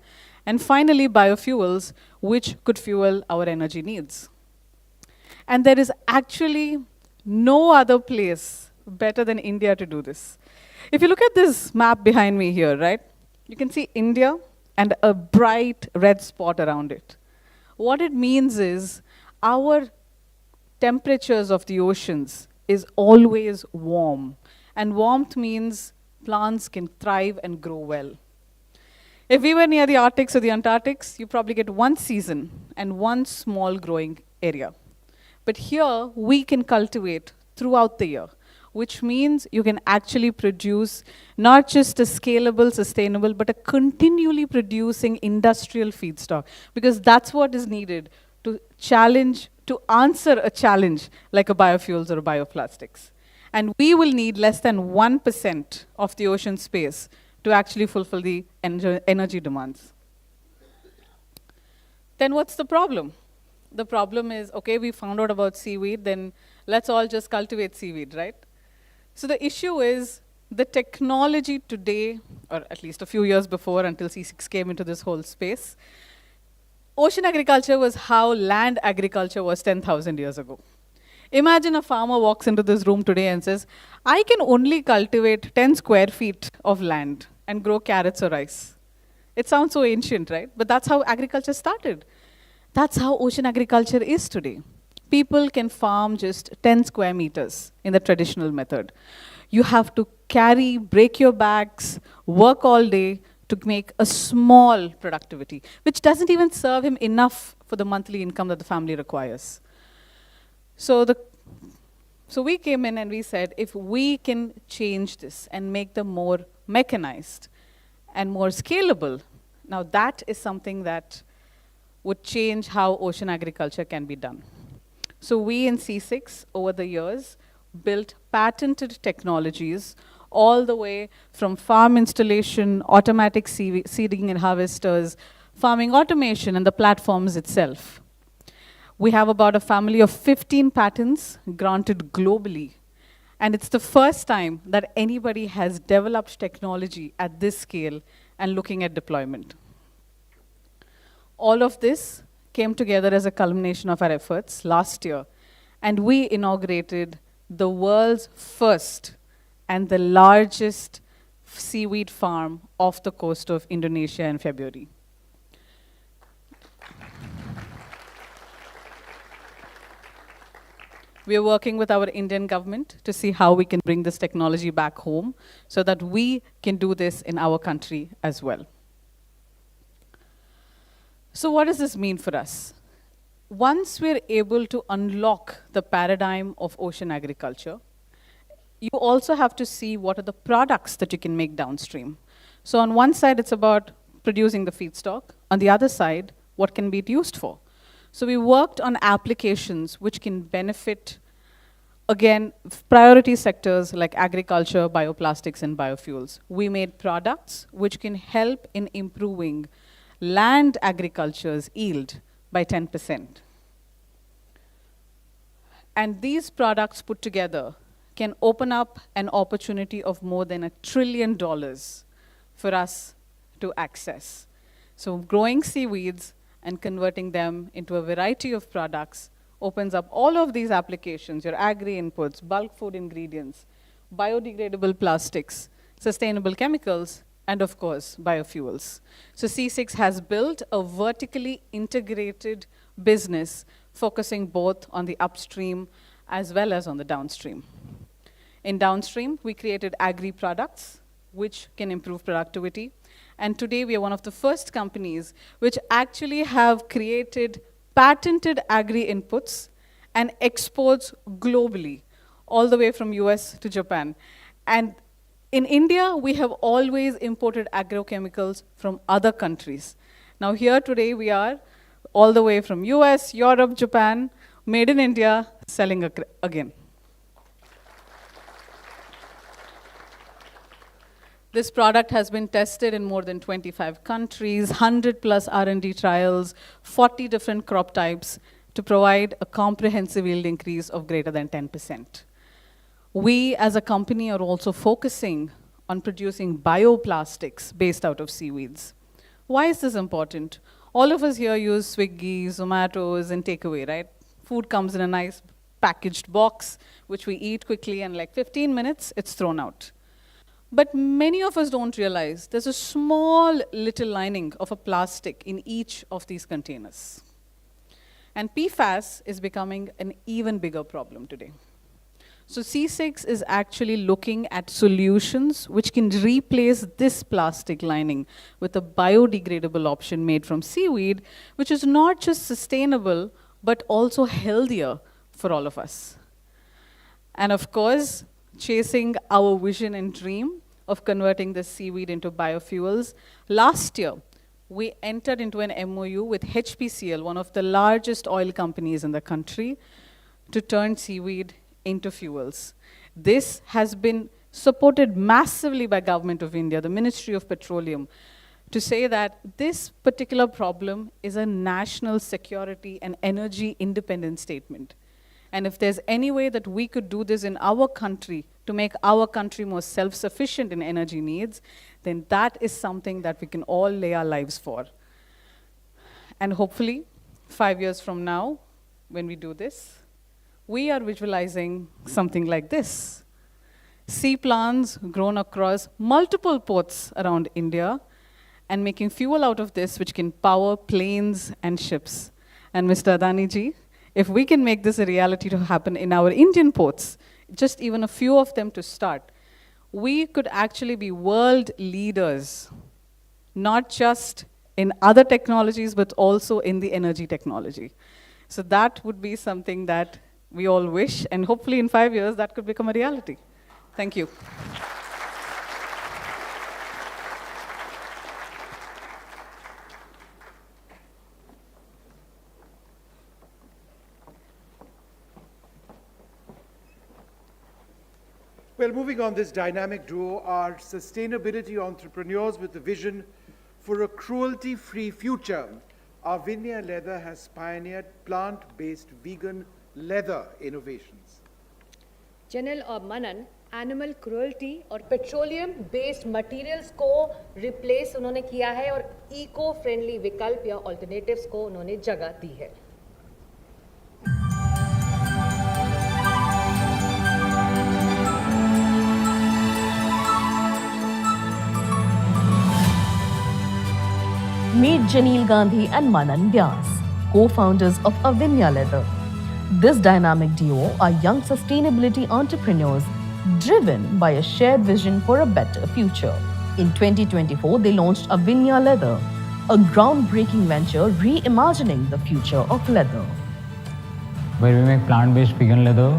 And finally, biofuels, which could fuel our energy needs. And there is actually no other place better than India to do this. If you look at this map behind me here, right, you can see India and a bright red spot around it. What it means is our temperatures of the oceans is always warm. And warmth means plants can thrive and grow well. If we were near the Arctics or the Antarctics, you probably get one season and one small growing area. But here, we can cultivate throughout the year, which means you can actually produce not just a scalable, sustainable, but a continually producing industrial feedstock, because that's what is needed to answer a challenge like a biofuels or a bioplastics. And we will need less than 1% of the ocean space to actually fulfill the energy demands. Then what's the problem? The problem is, okay, we found out about seaweed, then let's all just cultivate seaweed, right? So the issue is the technology today, or at least a few years before until C6 came into this whole space, ocean agriculture was how land agriculture was 10,000 years ago. Imagine a farmer walks into this room today and says, I can only cultivate 10 square feet of land and grow carrots or rice. It sounds so ancient, right? But that's how agriculture started. That's how ocean agriculture is today. People can farm just 10 square meters in the traditional method. You have to carry, break your backs, work all day to make a small productivity, which doesn't even serve him enough for the monthly income that the family requires. So we came in and we said, if we can change this and make them more mechanized and more scalable, now that is something that would change how ocean agriculture can be done. So we in C6, over the years, built patented technologies all the way from farm installation, automatic seeding and harvesters, farming automation, and the platforms itself. We have about a family of 15 patents granted globally. And it's the first time that anybody has developed technology at this scale and looking at deployment. All of this came together as a culmination of our efforts last year, and we inaugurated the world's first and the largest seaweed farm off the coast of Indonesia in February. We are working with our Indian government to see how we can bring this technology back home so that we can do this in our country as well. So what does this mean for us? Once we're able to unlock the paradigm of ocean agriculture, you also have to see what are the products that you can make downstream. So on one side, it's about producing the feedstock. On the other side, what can be it used for? So we worked on applications which can benefit, again, priority sectors like agriculture, bioplastics, and biofuels. We made products which can help in improving land agriculture's yield by 10%. And these products put together can open up an opportunity of more than $1 trillion for us to access. So growing seaweeds and converting them into a variety of products opens up all of these applications, your agri inputs, bulk food ingredients, biodegradable plastics, sustainable chemicals, and of course, biofuels. So C6 has built a vertically integrated business focusing both on the upstream as well as on the downstream. In downstream, we created agri products which can improve productivity. And today, we are one of the first companies which actually have created patented agri inputs and exports globally, all the way from US to Japan. And in India, we have always imported agrochemicals from other countries. Now here today, we are all the way from US, Europe, Japan, made in India, selling again. This product has been tested in more than 25 countries, 100 plus R&D trials, 40 different crop types to provide a comprehensive yield increase of greater than 10%. We as a company are also focusing on producing bioplastics based out of seaweeds. Why is this important? All of us here use Swiggy, Zomatos, and takeaway, right? Food comes in a nice packaged box, which we eat quickly, and like 15 minutes, it's thrown out. But many of us don't realize there's a small little lining of a plastic in each of these containers. And PFAS is becoming an even bigger problem today. So C6 is actually looking at solutions which can replace this plastic lining with a biodegradable option made from seaweed, which is not just sustainable, but also healthier for all of us. And of course, chasing our vision and dream of converting this seaweed into biofuels, last year, we entered into an MOU with HPCL, one of the largest oil companies in the country, to turn seaweed into fuels. This has been supported massively by Government of India, the Ministry of Petroleum, to say that this particular problem is a national security and energy independence statement. And if there's any way that we could do this in our country to make our country more self-sufficient in energy needs, then that is something that we can all lay our lives for. And hopefully, 5 years from now, when we do this, we are visualizing something like this. Sea plants grown across multiple ports around India and making fuel out of this which can power planes and ships. And Mr. Adani ji, if we can make this a reality to happen in our Indian ports, just even a few of them to start, we could actually be world leaders, not just in other technologies, but also in the energy technology. So that would be something that we all wish, and hopefully in 5 years that could become a reality. Thank you. Well, moving on, this dynamic duo are sustainability entrepreneurs with a vision for a cruelty-free future. Avigna Leather has pioneered plant-based vegan leather innovations. General और मनन animal cruelty और petroleum based materials को replace उन्होंने किया है और eco friendly विकल्प या alternatives को उन्होंने जगह दी है. Meet Janil Gandhi and Manan Vyas, co-founders of Avigna Leather. This dynamic duo are young sustainability entrepreneurs driven by a shared vision for a better future. In 2024, they launched Avigna Leather, a groundbreaking venture reimagining the future of leather. Where we make plant-based vegan leather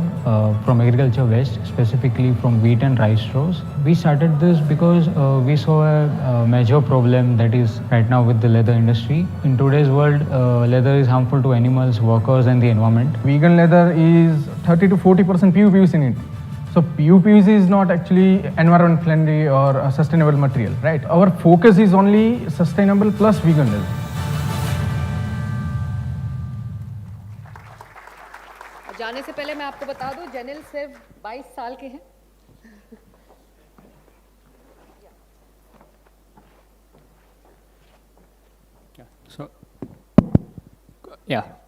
from agriculture waste, specifically from wheat and rice straws. We started this because we saw a major problem that is right now with the leather industry. In today's world, leather is harmful to animals, workers and the environment. Vegan leather is 30 to 40% PUPVC in it. So PUPVC is not actually environment friendly or a sustainable material, right? Our focus is only sustainable plus vegan leather. जाने से पहले मैं आपको बता दूं, जनिल सिर्फ 22 साल के हैं.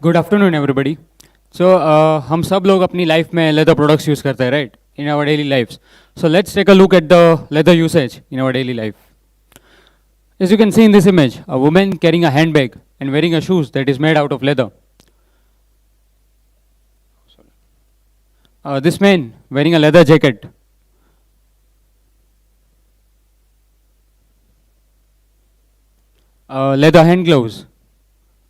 Good afternoon everybody. सो हम सब लोग अपनी लाइफ में लेदर प्रोडक्ट्स यूज़ करते हैं, right, in our daily lifes. So let's take a look at the leather usage in our daily life. As you can see in this image, a woman carrying a handbag and wearing a shoes that is made out of leather. This man wearing a leather jacket. Leather hand gloves.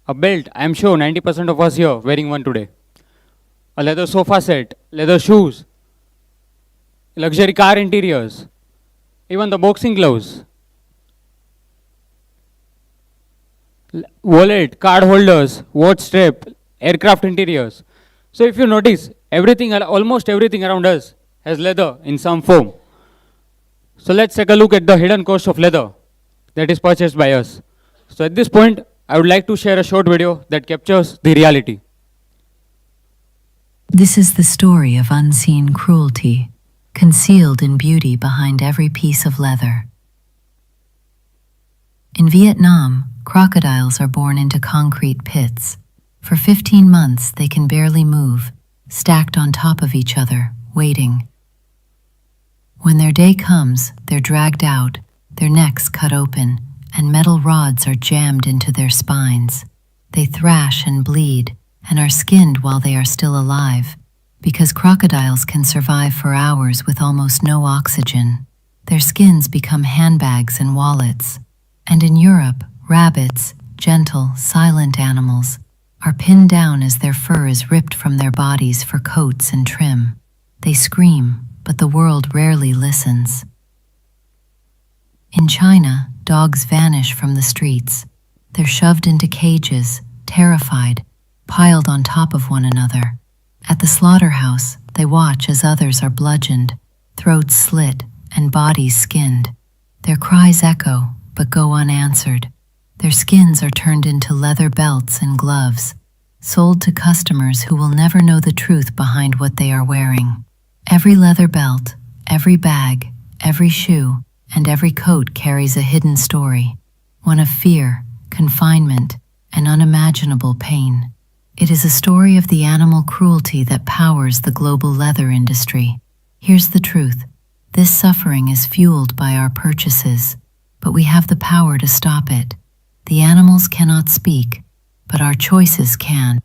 A belt. I am sure 90% of us here wearing one today. A leather sofa set. Leather shoes. Luxury car interiors. Even the boxing gloves. Wallet, card holders, watch strap, aircraft interiors. So if you notice, everything, almost everything around us has leather in some form. So let's take a look at the hidden cost of leather that is purchased by us. So at this point, I would like to share a short video that captures the reality. This is the story of unseen cruelty, concealed in beauty behind every piece of leather. In Vietnam, crocodiles are born into concrete pits. For 15 months, they can barely move, stacked on top of each other, waiting. When their day comes, they're dragged out, their necks cut open, and metal rods are jammed into their spines. They thrash and bleed, and are skinned while they are still alive, because crocodiles can survive for hours with almost no oxygen. Their skins become handbags and wallets. And in Europe, rabbits, gentle, silent animals, are pinned down as their fur is ripped from their bodies for coats and trim. They scream, but the world rarely listens. In China, dogs vanish from the streets. They're shoved into cages, terrified, piled on top of one another. At the slaughterhouse, they watch as others are bludgeoned, throats slit, and bodies skinned. Their cries echo, but go unanswered. Their skins are turned into leather belts and gloves, sold to customers who will never know the truth behind what they are wearing. Every leather belt, every bag, every shoe, and every coat carries a hidden story, one of fear, confinement, and unimaginable pain. It is a story of the animal cruelty that powers the global leather industry. Here's the truth. This suffering is fueled by our purchases, but we have the power to stop it. The animals cannot speak, but our choices can.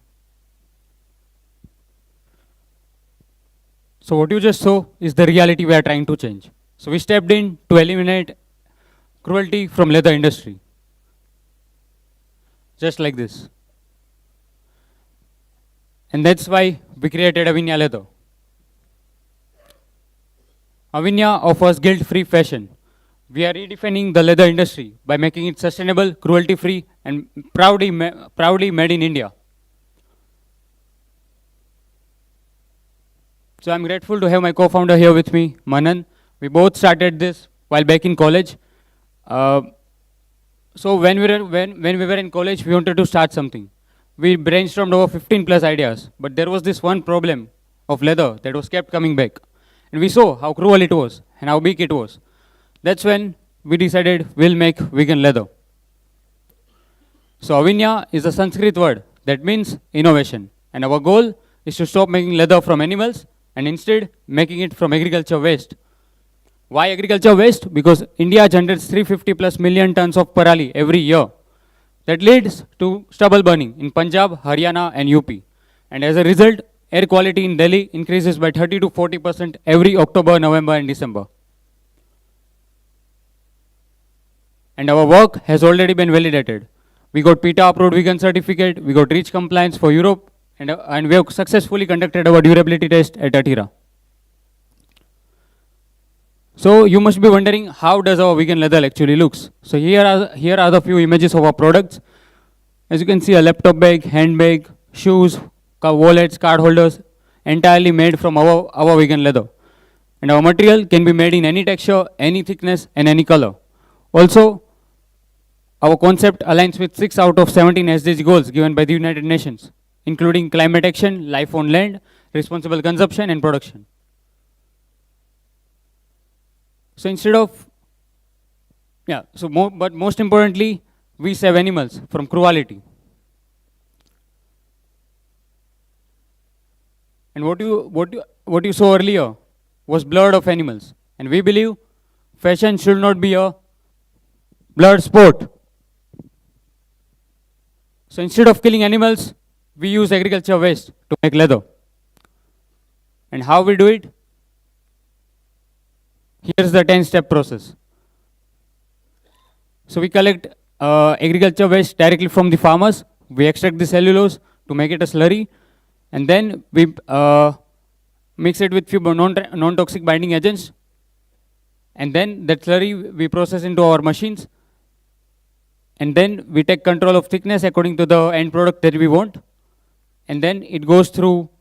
So what you just saw is the reality we are trying to change. So we stepped in to eliminate cruelty from leather industry. Just like this. And that's why we created Avigna Leather. Avigna offers guilt-free fashion. We are redefining the leather industry by making it sustainable, cruelty-free, and proudly made in India. So I'm grateful to have my co-founder here with me, Manan. We both started this while back in college. So when we were in college, we wanted to start something. We brainstormed over 15 plus ideas, but there was this one problem of leather that was kept coming back. And we saw how cruel it was and how big it was. That's when we decided we'll make vegan leather. So Avigna is a Sanskrit word that means innovation. And our goal is to stop making leather from animals and instead making it from agriculture waste. Why agriculture waste? Because India generates 350 plus million tons of parali every year. That leads to stubble burning in Punjab, Haryana and UP. And as a result, air quality in Delhi increases by 30 to 40% every October, November and December. And our work has already been validated. We got PETA approved vegan certificate, we got REACH compliance for Europe, and we have successfully conducted our durability test at Atira. So you must be wondering, how does our vegan leather actually looks? So here are the few images of our products. As you can see, a laptop bag, handbag, shoes, wallets, card holders, entirely made from our vegan leather. And our material can be made in any texture, any thickness, and any color. Also, our concept aligns with 6 out of 17 SDG goals given by the United Nations, including climate action, life on land, responsible consumption, and production. So instead of, but most importantly, we save animals from cruelty. And what you saw earlier was blood of animals. And we believe fashion should not be a blood sport. So instead of killing animals, we use agriculture waste to make leather. And how we do it? Here's the 10-step process. So we collect agriculture waste directly from the farmers. We extract the cellulose to make it a slurry. And then we mix it with few non-toxic binding agents. And then that slurry we process into our machines. And then we take control of thickness according to the end product that we want. And then it goes through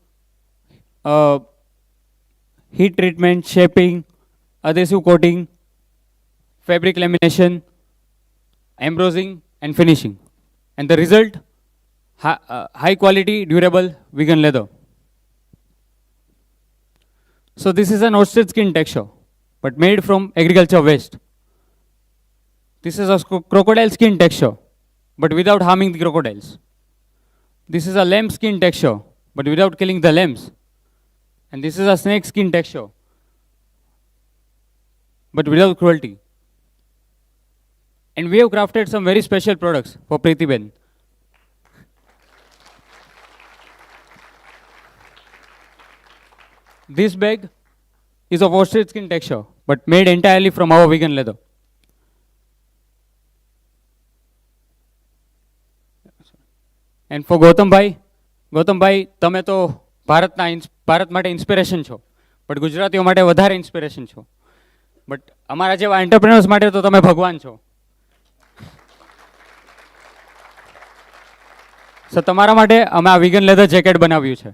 heat treatment, shaping, adhesive coating, fabric lamination, embossing, and finishing. And the result, high quality, durable, vegan leather. So this is an ostrich skin texture, but made from agriculture waste. This is a crocodile skin texture, but without harming the crocodiles. This is a lamb skin texture, but without killing the lambs. And this is a snake skin texture, but without cruelty. And we have crafted some very special products for Preeti Ben. This bag is of ostrich skin texture, but made entirely from our vegan leather. And for Gautam Bhai, તમે તો ભારત માટે inspiration છો, but ગુજરાતીઓ માટે વધારે inspiration છો. But અમારા જેવા એન્ટરપ્રેનર્સ માટે તો તમે ભગવાન છો. સો તમારા માટે અમે આ vegan leather jacket બનાવ્યું છે.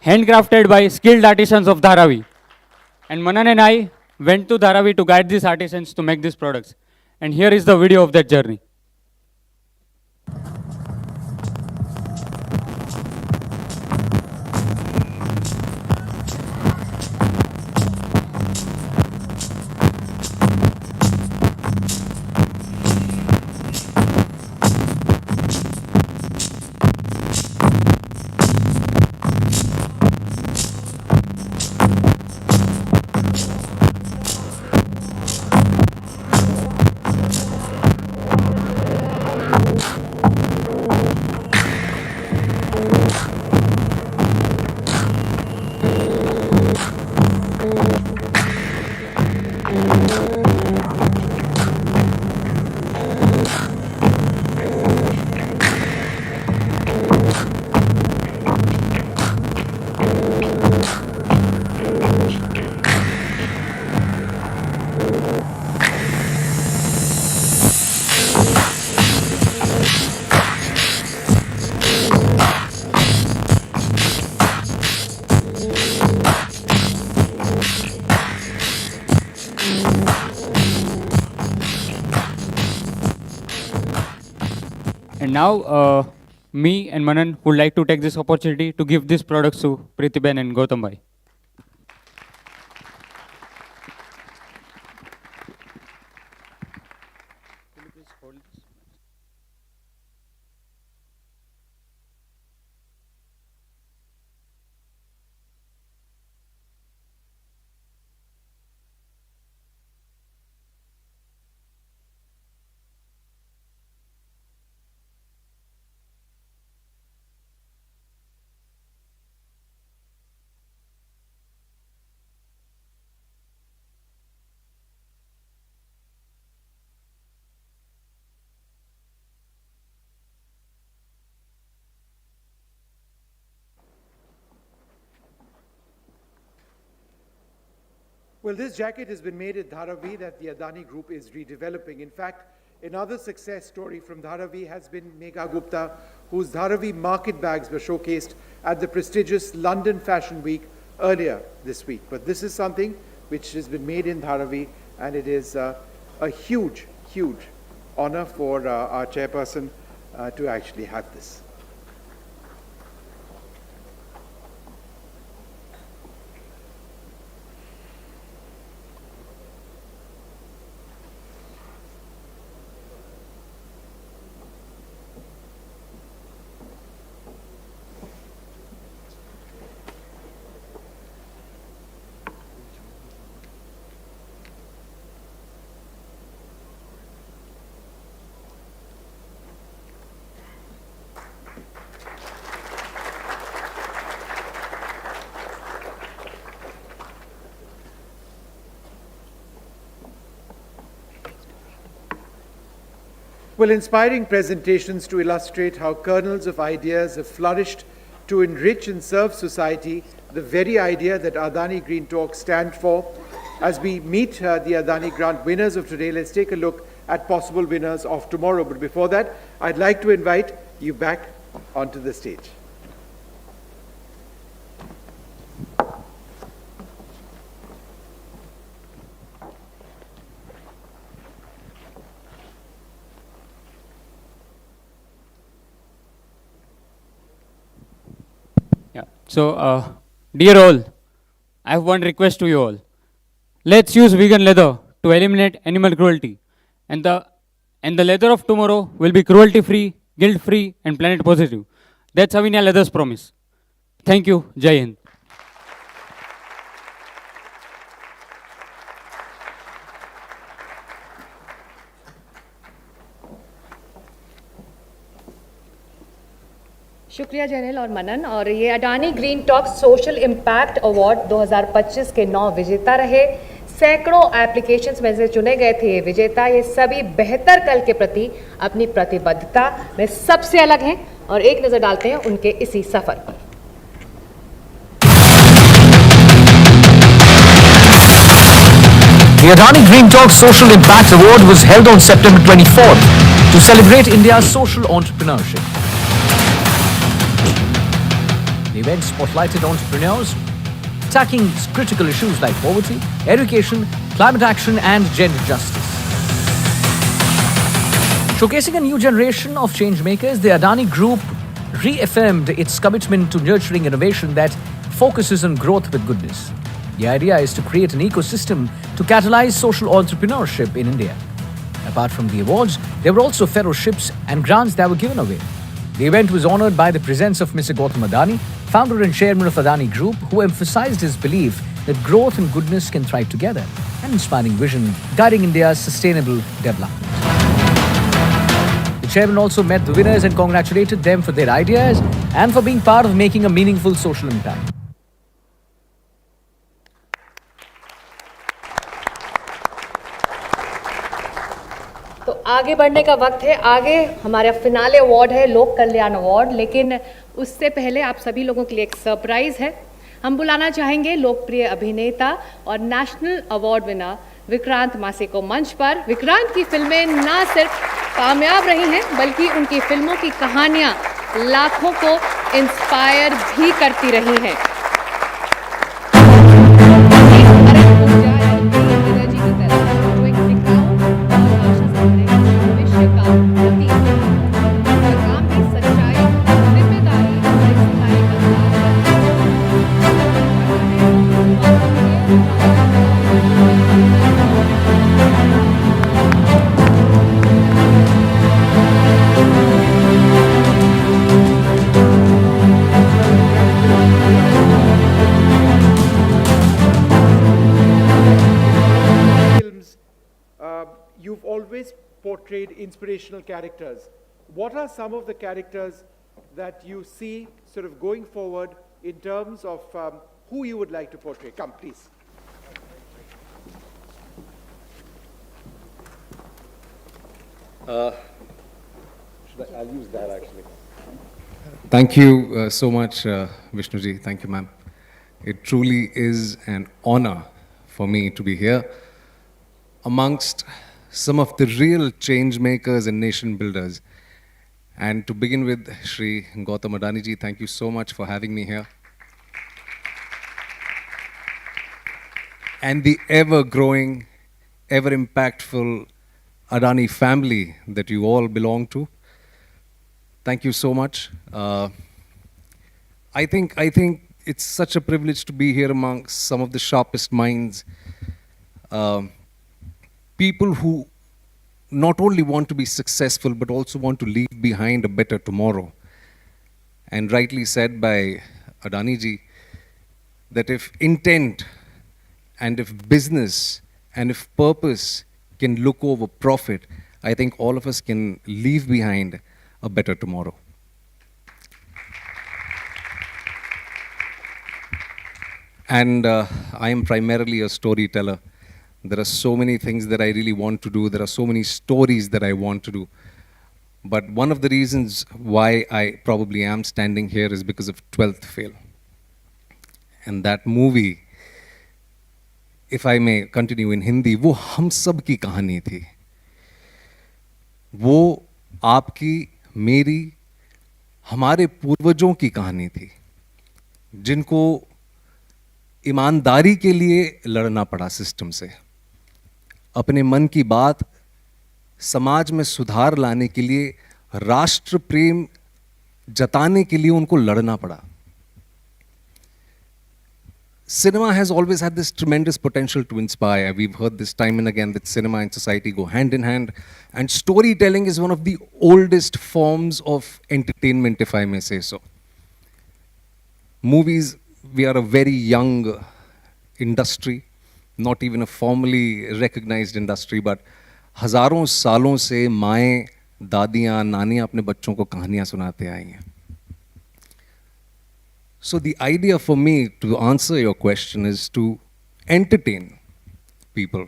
Handcrafted by skilled artisans of Dharavi. And Manan and I went to Dharavi to guide these artisans to make these products. And here is the video of that journey. And now, me and Manan would like to take this opportunity to give these products to Pritiben and Gautam Bhai. Well, this jacket has been made at Dharavi that the Adani Group is redeveloping. In fact, another success story from Dharavi has been Megha Gupta, whose Dharavi market bags were showcased at the prestigious London Fashion Week earlier this week. But this is something which has been made in Dharavi, and it is a huge, huge honor for our chairperson to actually have this. Well, inspiring presentations to illustrate how kernels of ideas have flourished to enrich and serve society, the very idea that Adani Green Talks stand for. As we meet the Adani Grant winners of today, let's take a look at possible winners of tomorrow. But before that, I'd like to invite you back onto the stage. So, dear all, I have one request to you all. Let's use vegan leather to eliminate animal cruelty. And the leather of tomorrow will be cruelty-free, guilt-free, and planet-positive. That's Avigna Leather's promise. Thank you. Jai Hind. शुक्रिया जैनल और मनन। और ये Adani green talk social impact award 2025 के 9 विजेता रहे। सैकड़ों applications में से चुने गए थे ये विजेता। ये सभी बेहतर कल के प्रति अपनी प्रतिबद्धता में सबसे अलग हैं और एक नज़र डालते हैं उनके इसी सफर पर। The Adani Green Talk Social Impact Award was held on September 24th to celebrate India's social entrepreneurship. The event spotlighted entrepreneurs tackling critical issues like poverty, education, climate action and gender justice. Showcasing a new generation of changemakers, the Adani Group reaffirmed its commitment to nurturing innovation that focuses on growth with goodness. The idea is to create an ecosystem to catalyze social entrepreneurship in India. Apart from the awards, there were also fellowships and grants that were given away. The event was honored by the presence of Mr. Gautam Adani, founder and chairman of Adani Group, who emphasized his belief that growth and goodness can thrive together, an inspiring vision guiding India's sustainable development. The chairman also met the winners and congratulated them for their ideas and for being part of making a meaningful social impact. तो आगे बढ़ने का वक्त है। आगे हमारा finale award है, लोक कल्याण अवार्ड, लेकिन उससे पहले आप सभी लोगों के लिए एक सरप्राइज है। हम बुलाना चाहेंगे लोकप्रिय अभिनेता और नेशनल अवार्ड विनर विक्रांत मासी को मंच पर। विक्रांत की फिल्में ना सिर्फ कामयाब रही हैं बल्कि उनकी फिल्मों की कहानियां लाखों को इंस्पायर भी करती रही हैं। you've always portrayed inspirational characters. What are some of the characters that you see sort of going forward in terms of who you would like to portray? Come, please. I'll use that actually. Thank you so much, Vishnuji. Thank you, ma'am. It truly is an honor for me to be here amongst some of the real change makers and nation builders. And to begin with, Shri Gautam Adani ji, thank you so much for having me here. And the ever-growing, ever-impactful Adani family that you all belong to. Thank you so much. I think it's such a privilege to be here amongst some of the sharpest minds. People who not only want to be successful, but also want to leave behind a better tomorrow. And rightly said by Adani ji, that if intent and if business and if purpose can look over profit, I think all of us can leave behind a better tomorrow. And I am primarily a storyteller. There are so many things that I really want to do. There are so many stories that I want to do. But one of the reasons why I probably am standing here is because of 12th Fail. And that movie, if I may continue in Hindi, वो हम सब की कहानी थी. वो आपकी, मेरी, हमारे पूर्वजों की कहानी थी, जिनको ईमानदारी के लिए लड़ना पड़ा सिस्टम से, अपने मन की बात समाज में सुधार लाने के लिए, राष्ट्र प्रेम जताने के लिए उनको लड़ना पड़ा. Cinema has always had this tremendous potential to inspire. We've heard this time and again that cinema and society go hand in hand. And storytelling is one of the oldest forms of entertainment, if I may say so. Movies, we are a very young industry, not even a formally recognized industry, but हजारों सालों से माएं, दादियां, नानियां अपने बच्चों को कहानियां सुनाते आई हैं. So the idea for me to answer your question is to entertain people.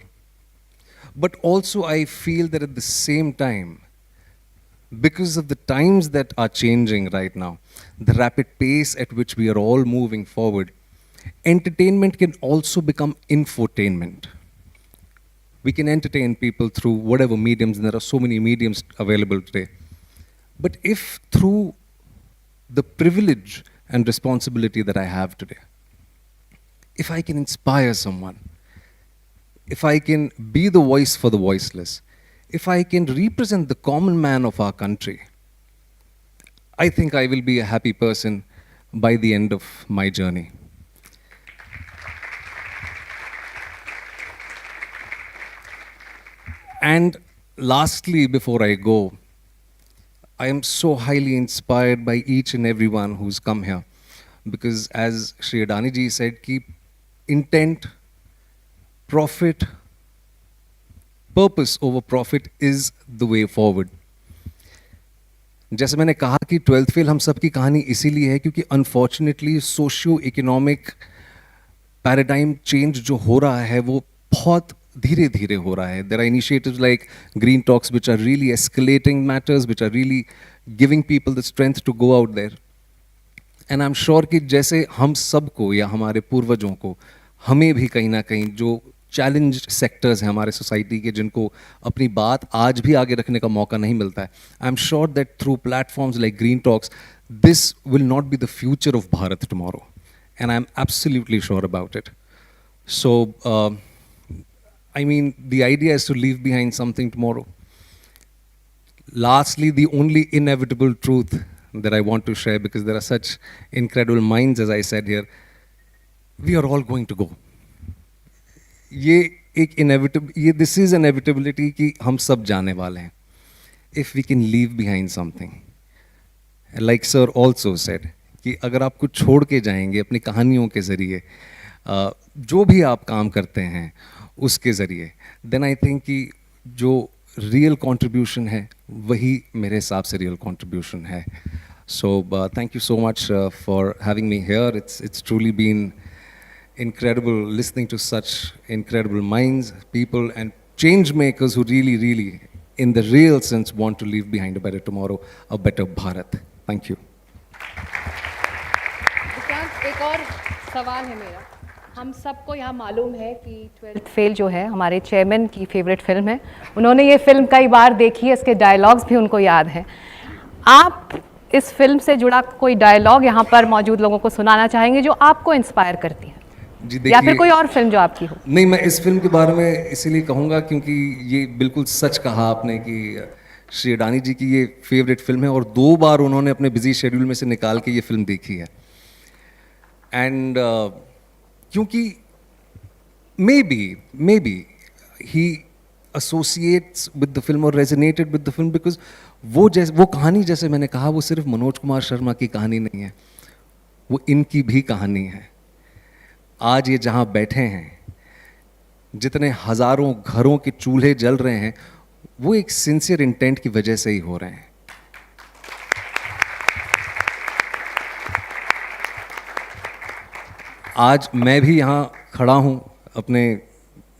But also I feel that at the same time, because of the times that are changing right now, the rapid pace at which we are all moving forward, entertainment can also become infotainment. We can entertain people through whatever mediums, and there are so many mediums available today. But if through the privilege and responsibility that I have today, if I can inspire someone, if I can be the voice for the voiceless, if I can represent the common man of our country, I think I will be a happy person by the end of my journey. And lastly, before I go, I am so highly inspired by each and everyone who's come here. Because as Shri Adani ji said, keep intent, profit, purpose over profit is the way forward. जैसे मैंने कहा कि 12th fail हम सब की कहानी इसीलिए है क्योंकि unfortunately socio economic paradigm change जो हो रहा है वो बहुत धीरे धीरे हो रहा है. There are initiatives like Green Talks which are really escalating matters, which are really giving people the strength to go out there. And I'm sure कि जैसे हम सबको या हमारे पूर्वजों को, हमें भी कहीं ना कहीं जो चैलेंज्ड सेक्टर्स हैं हमारे सोसाइटी के, जिनको अपनी बात आज भी आगे रखने का मौका नहीं मिलता है, I am sure that through platforms like green talks this will not be the future of Bharat tomorrow, and I am absolutely sure about it. So I mean, the idea is to leave behind something tomorrow. Lastly, the only inevitable truth that I want to share, because there are such incredible minds, as I said here, we are all going to go. This is an inevitability कि हम सब जाने वाले हैं. If we can leave behind something, and like sir also said, कि अगर आप कुछ छोड़ के जाएंगे अपनी कहानियों के जरिए, जो भी आप काम करते हैं उसके ज़रिए, then I think कि जो रियल कंट्रीब्यूशन है वही मेरे हिसाब से रियल कंट्रीब्यूशन है. So thank you so much for having me here. It's truly been incredible listening to such incredible minds, people, and change makers who really, in the real sense, want to leave behind a better tomorrow, a better Bharat. Thank you. Vikrant, एक और सवाल है मेरा. हम सबको यहाँ मालूम है कि 12th फेल जो है हमारे चेयरमैन की फेवरेट फिल्म है. उन्होंने ये फिल्म कई बार देखी है, इसके डायलॉग्स भी उनको याद हैं. आप इस फिल्म से जुड़ा कोई डायलॉग यहाँ पर मौजूद लोगों को सुनाना चाहेंगे जो आपको इंस्पायर करती है, या फिर कोई और फिल्म जो आपकी हो? नहीं, मैं इस फिल्म के बारे में इसीलिए कहूँगा क्योंकि ये बिल्कुल सच कहा आपने कि श्री अडानी जी की ये फेवरेट फिल्म है और 2 बार उन्होंने अपने बिजी शेड्यूल में से निकाल के ये फिल्म देखी है. एंड क्योंकि may be he associates with the film or resonated with the film because वो कहानी, जैसे मैंने कहा, वो सिर्फ मनोज कुमार शर्मा की कहानी नहीं है, वो इनकी भी कहानी है. आज ये जहाँ बैठे हैं, जितने हजारों घरों के चूल्हे जल रहे हैं, वो एक सिंसियर इंटेंट की वजह से ही हो रहे हैं. आज मैं भी यहाँ खड़ा हूँ अपने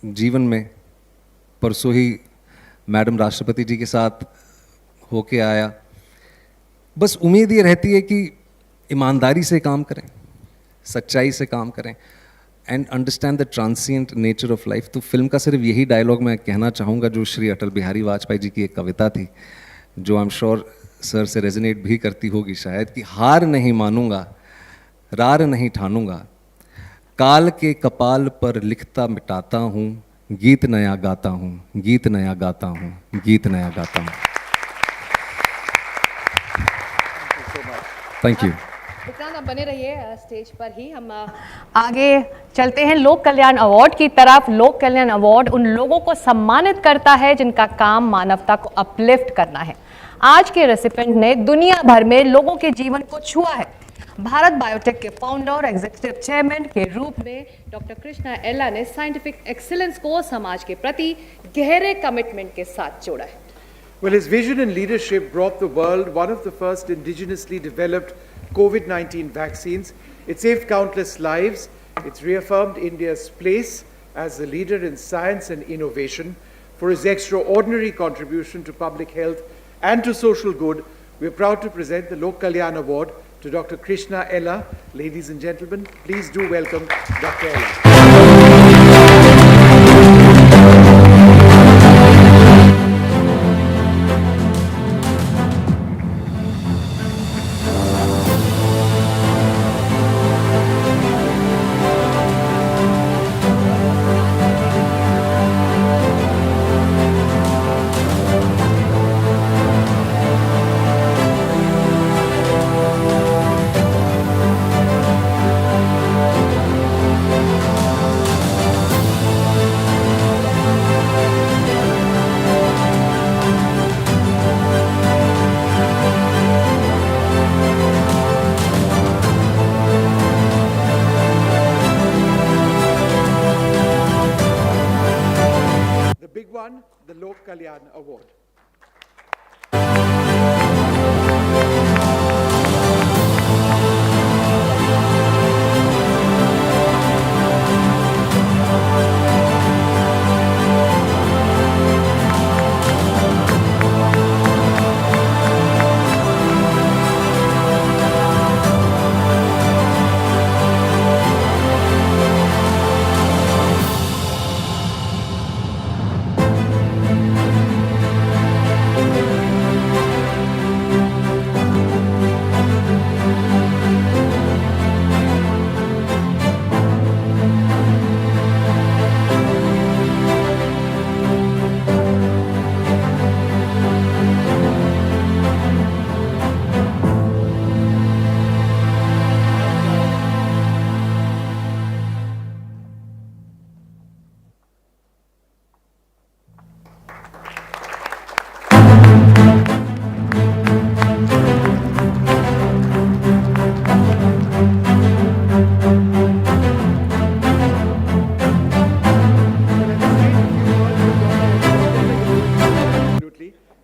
जीवन में. परसों ही मैडम राष्ट्रपति जी के साथ होके आया. बस उम्मीद ये रहती है कि ईमानदारी से काम करें, सच्चाई से काम करें, and understand the transient nature of life. तो फिल्म का सिर्फ यही डायलॉग मैं कहना चाहूँगा जो श्री अटल बिहारी वाजपेयी जी की एक कविता थी, जो आई एम श्योर सर से रेजोनेट भी करती होगी शायद, कि हार नहीं मानूंगा, रार नहीं ठानूंगा, काल के कपाल पर लिखता मिटाता हूँ, गीत नया गाता हूँ, गीत नया गाता हूँ, गीत नया गाता हूँ. Thank you. विक्रांत, आप बने रहिए स्टेज पर ही. हम आगे चलते हैं लोक कल्याण अवार्ड की तरफ. लोक कल्याण अवार्ड उन लोगों को सम्मानित करता है जिनका काम मानवता को अपलिफ्ट करना है. आज के रेसिपिएंट ने दुनिया भर में लोगों के जीवन को छुआ है. भारत बायोटेक के फाउंडर और एग्जीक्यूटिव चेयरमैन के रूप में डॉक्टर कृष्णा एला ने साइंटिफिक एक्सीलेंस को समाज के प्रति गहरे कमिटमेंट के साथ जोड़ा है. Well, his vision and leadership brought the world one of the first indigenously developed COVID-19 vaccines. It saved countless lives. It's reaffirmed India's place as a leader in science and innovation. For his extraordinary contribution to public health and to social good, we are proud to present the Lok Kalyan Award to Dr. Krishna Ella. Ladies and gentlemen, please do welcome Dr. Ella. The Lok Kalyan Award.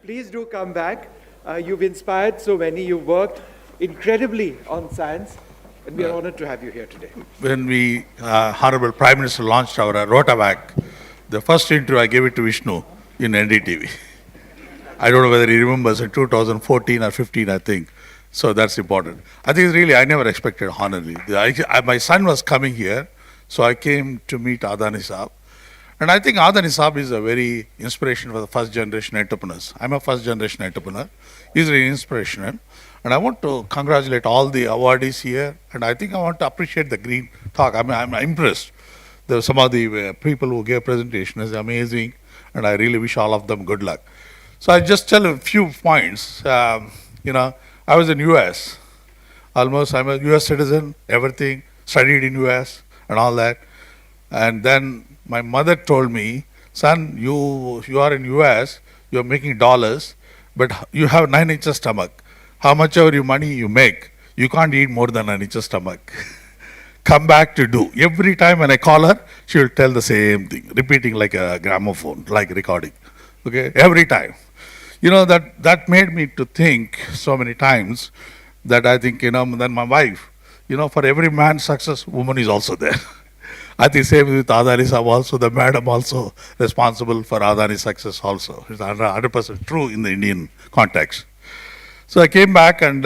Please do come back. You've inspired so many. You've worked incredibly on science, and we are honored to have you here today. When Honorable Prime Minister launched our Rotavac, the first interview I gave it to Vishnu in NDTV. I don't know whether he remembers in 2014 or 15, I think. So that's important. I think really, I never expected honestly. My son was coming here, so I came to meet Adani Saab. And I think Adani Saab is a very inspiration for the first generation entrepreneurs. I'm a first generation entrepreneur. He's very inspirational. And I want to congratulate all the awardees here. And I think I want to appreciate the green talk. I'm impressed. Some of the people who gave presentation is amazing. And I really wish all of them good luck. So I just tell a few points. I was in US. Almost, I'm a US citizen, everything, studied in US and all that. And then my mother told me, son, you are in US, you're making dollars, but you have 9 inches stomach. How much of your money you make, you can't eat more than 9 inches stomach. Come back to do. Every time when I call her, she will tell the same thing, repeating like a gramophone, like recording. Okay, every time. That made me to think so many times that I think, then my wife, for every man's success, woman is also there. I think same with Adani Saab also, the madam also responsible for Adani's success also. It's 100% true in the Indian context. So I came back and,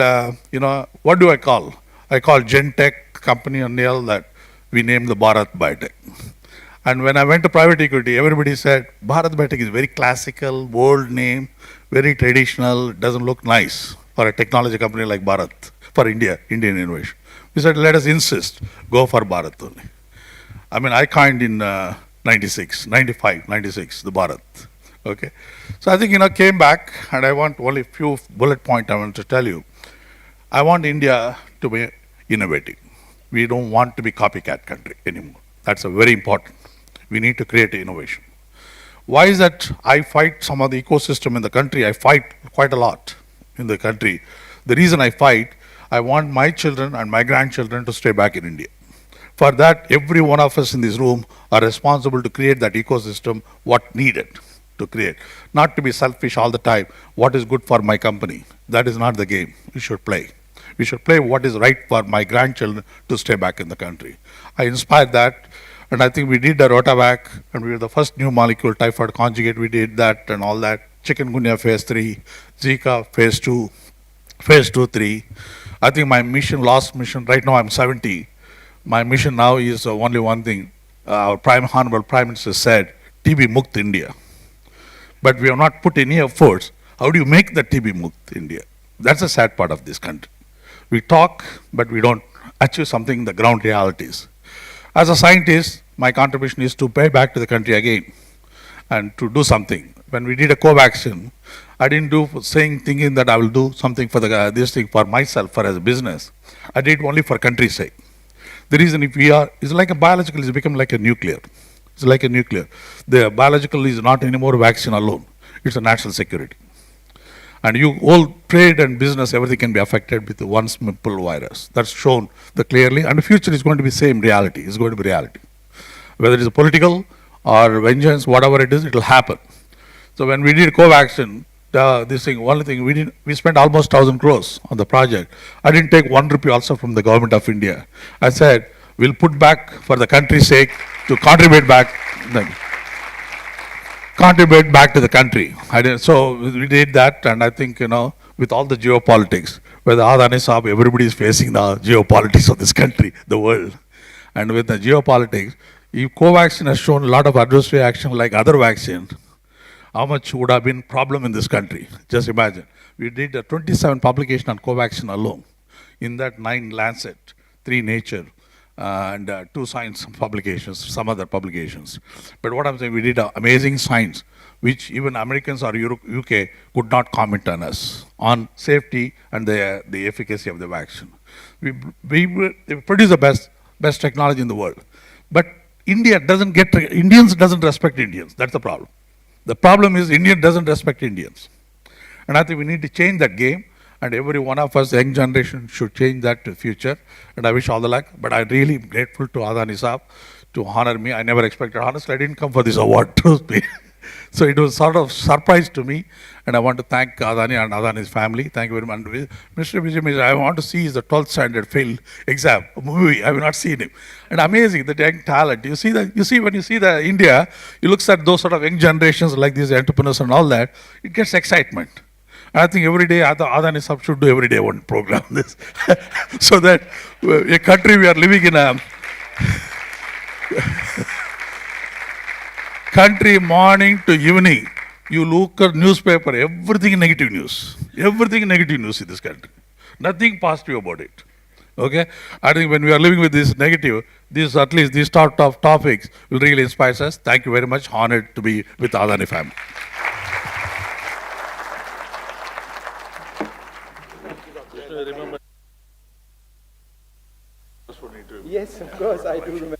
what do I call? I call Gentech company on Neil that we named the Bharat Biotech. And when I went to private equity, everybody said, Bharat Biotech is very classical, old name, very traditional, doesn't look nice for a technology company like Bharat, for Indian innovation. We said, let us insist, go for Bharat only. I coined in 96, the Bharat. Okay. So I think, came back, and I want only a few bullet points I want to tell you. I want India to be innovative. We don't want to be copycat country anymore. That's a very important. We need to create innovation. Why is that I fight some of the ecosystem in the country? I fight quite a lot in the country. The reason I fight, I want my children and my grandchildren to stay back in India. For that, every one of us in this room are responsible to create that ecosystem, what needed to create. Not to be selfish all the time, what is good for my company. That is not the game we should play. We should play what is right for my grandchildren to stay back in the country. I inspired that, and I think we did the Rotavac, and we were the first new molecule, typhoid conjugate, we did that and all that. Chikungunya phase 3, Zika phase 2, phase 2, 3. I think my last mission, right now I'm 70. My mission now is only one thing. Our Honorable Prime Minister said, TB Mukt India. But we have not put any efforts. How do you make the TB Mukt India? That's the sad part of this country. We talk, but we don't achieve something in the ground realities. As a scientist, my contribution is to pay back to the country again and to do something. When we did a co-vaccine, I didn't do thinking that I will do something for this thing for myself, for as a business. I did only for country's sake. The reason it's like a biological, it's become like a nuclear. It's like a nuclear. The biological is not anymore vaccine alone. It's a national security. And all trade and business, everything can be affected with one simple virus. That's shown clearly. And the future is going to be same reality. It's going to be reality. Whether it's political or vengeance, whatever it is, it will happen. So when we did co-vaccine, we spent almost 1,000 crores on the project. I didn't take 1 rupee also from the government of India. I said, we'll put back for the country's sake to contribute back to the country. So we did that, and I think, with all the geopolitics, whether Adani Saab, everybody is facing the geopolitics of this country, the world. And with the geopolitics, if Covaxin has shown a lot of adverse reaction like other vaccines, how much would have been problem in this country? Just imagine. We did a 27 publication on Covaxin alone. In that 9 Lancet, 3 Nature, and 2 science publications, some other publications. But what I'm saying, we did amazing science, which even Americans or UK could not comment on us, on safety and the efficacy of the vaccine. We produce the best technology in the world. But Indians doesn't respect Indians. That's the problem. The problem is India doesn't respect Indians. And I think we need to change that game, and every one of us, young generation, should change that to the future. And I wish all the luck. But I'm really grateful to Adani Saab to honor me. I never expected, honestly, I didn't come for this award, trust me. So it was sort of surprise to me, and I want to thank Adani and Adani's family. Thank you very much. Mr. Vijay, I want to see the 12th standard failed exam movie. I have not seen him. And amazing, the young talent. You see when you see the India, you look at those sort of young generations like these entrepreneurs and all that, it gets excitement. I think every day Adani Sub should do every day one program this, so that a country we are living in a country morning to evening, you look at newspaper, everything negative news. Everything negative news in this country. Nothing positive about it. Okay? I think when we are living with this negative, at least these sort of topics will really inspire us. Thank you very much. Honored to be with Adani family. Yes, of course, I do remember.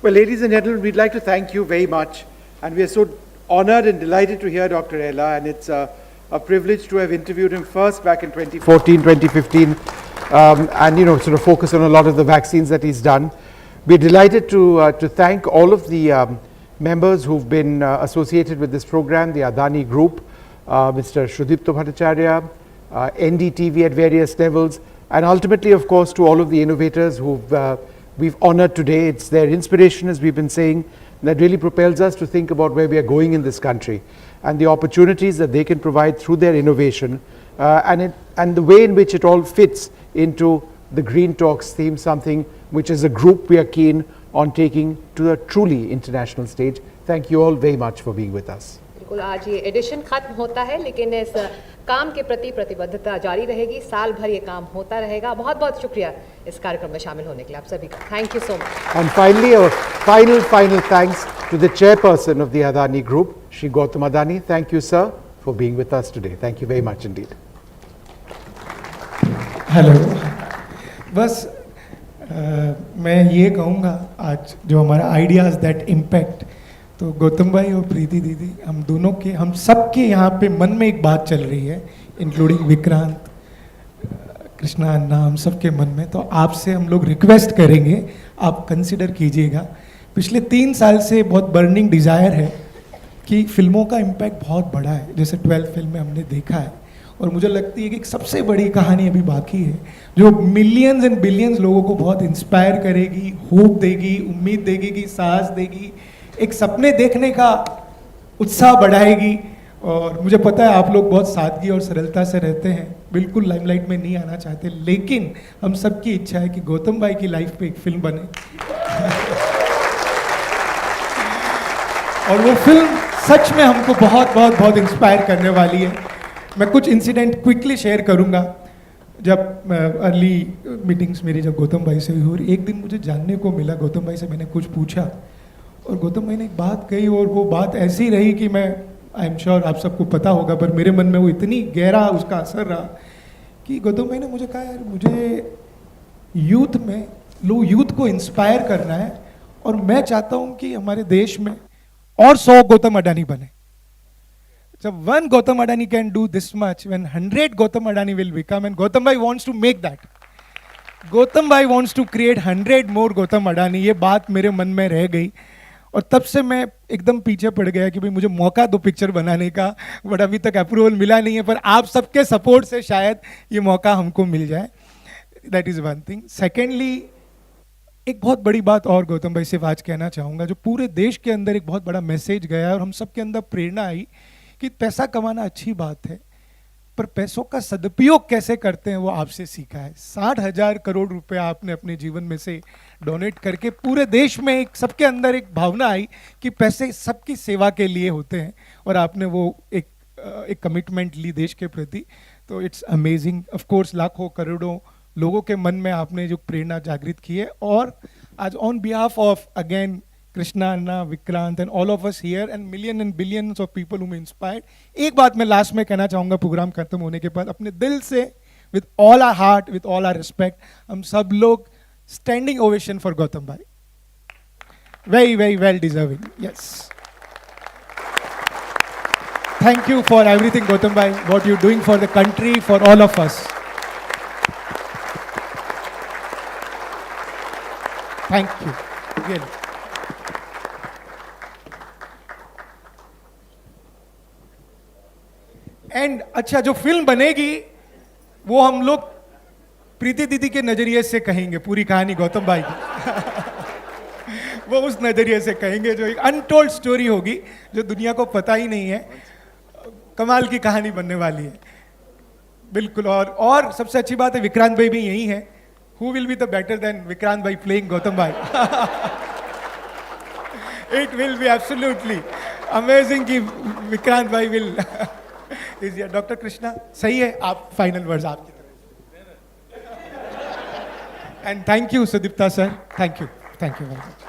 Well, ladies and gentlemen, we'd like to thank you very much. And we are so honored and delighted to hear Dr. Ella. And it's a privilege to have interviewed him first back in 2014, 2015, and, sort of focus on a lot of the vaccines that he's done. We're delighted to thank all of the members who've been associated with this program, the Adani Group, Mr. Shrudipto Bhattacharya, NDTV at various levels, and ultimately, of course, to all of the innovators we've honored today. It's their inspiration, as we've been saying, that really propels us to think about where we are going in this country and the opportunities that they can provide through their innovation and the way in which it all fits into the Green Talks theme, something which as a group we are keen on taking to a truly international stage. Thank you all very much for being with us. बिल्कुल आज ये addition खत्म होता है, लेकिन इस काम के प्रति प्रतिबद्धता जारी रहेगी, साल भर ये काम होता रहेगा. बहुत बहुत शुक्रिया इस कार्यक्रम में शामिल होने के लिए आप सभी का. Thank you so much. And finally, a final thanks to the chairperson of the Adani Group, Shri Gautam Adani. Thank you, sir, for being with us today. Thank you very much indeed. Hello, बस मैं ये कहूँगा आज जो हमारा ideas that impact, तो गौतम भाई और प्रीति दीदी, हम सबके यहाँ पे मन में एक बात चल रही है, इंक्लूडिंग विक्रांत, कृष्णा अन्ना, हम सबके मन में. तो आपसे हम लोग रिक्वेस्ट करेंगे, आप कंसिडर कीजिएगा. पिछले 3 साल से बहुत बर्निंग डिज़ायर है कि फिल्मों का इम्पैक्ट बहुत बड़ा है, जैसे 12 फिल्म में हमने देखा है. और मुझे लगती है कि एक सबसे बड़ी कहानी अभी बाकी है जो मिलियंस एंड बिलियंस लोगों को बहुत इंस्पायर करेगी, होप देगी, उम्मीद देगी, कि साहस देगी, एक सपने देखने का उत्साह बढ़ाएगी. और मुझे पता है आप लोग बहुत सादगी और सरलता से रहते हैं, बिल्कुल लाइमलाइट में नहीं आना चाहते, लेकिन हम सबकी इच्छा है कि गौतम भाई की लाइफ पे एक फिल्म बने और वो फिल्म सच में हमको बहुत बहुत बहुत इंस्पायर करने वाली है. मैं कुछ इंसिडेंट क्विकली शेयर करूंगा. जब अर्ली मीटिंग्स मेरी जब गौतम भाई से हुई, और एक दिन मुझे जानने को मिला, गौतम भाई से मैंने कुछ पूछा और गौतम भाई ने एक बात कही, और वो बात ऐसी रही कि मैं आई एम श्योर आप सबको पता होगा, पर मेरे मन में वो इतनी गहरा उसका असर रहा कि गौतम भाई ने मुझे कहा, यार मुझे यूथ को इंस्पायर करना है और मैं चाहता हूँ कि हमारे देश में और 100 गौतम अडानी बने. So one Gautam Adani can do this much, when 100 Gautam Adani will become, and Gautam Bhai wants to make that. Gautam Bhai wants to create 100 more Gautam Adani. ये बात मेरे मन में रह गई और तब से मैं एकदम पीछे पड़ गया कि भाई मुझे मौका दो पिक्चर बनाने का, बट अभी तक अप्रूवल मिला नहीं है, पर आप सबके सपोर्ट से शायद ये मौका हमको मिल जाए. That is one thing. Secondly, एक बहुत बड़ी बात और गौतम भाई से आज कहना चाहूँगा, जो पूरे देश के अंदर एक बहुत बड़ा मैसेज गया और हम सबके अंदर प्रेरणा आई कि पैसा कमाना अच्छी बात है, पर पैसों का सदुपयोग कैसे करते हैं वो आपसे सीखा है. 60,000 करोड़ रुपए आपने अपने जीवन में से डोनेट करके पूरे देश में एक सबके अंदर एक भावना आई कि पैसे सबकी सेवा के लिए होते हैं, और आपने वो एक कमिटमेंट ली देश के प्रति. तो इट्स अमेजिंग. ऑफ कोर्स लाखों करोड़ों लोगों के मन में आपने जो प्रेरणा जागृत की है, और आज on behalf of again Krishna, Anna, Vikrant and all of us here and millions and billions of people whom inspired. एक बात मैं लास्ट में कहना चाहूँगा प्रोग्राम खत्म होने के बाद, अपने दिल से, with all our heart, with all our respect, हम सब लोग standing ovation for Gautam Bhai. Very, very well deserving. Yes. Thank you for everything, Gautam Bhai, what you're doing for the country, for all of us. Thank you. Really. And अच्छा जो film बनेगी वो हम लोग प्रीति दीदी के नजरिए से कहेंगे पूरी कहानी गौतम भाई की वो उस नजरिए से कहेंगे जो एक अनटोल्ड स्टोरी होगी जो दुनिया को पता ही नहीं है. कमाल की कहानी बनने वाली है बिल्कुल. और सबसे अच्छी बात है विक्रांत भाई भी यही है. Who will be the better than Vikrant भाई प्लेइंग गौतम भाई. It will be absolutely amazing कि विक्रांत भाई विल इज या. डॉक्टर कृष्णा सही है. आप फाइनल वर्ड्स आपकी तरफ. And thank you Sudipta sir. Thank you very much.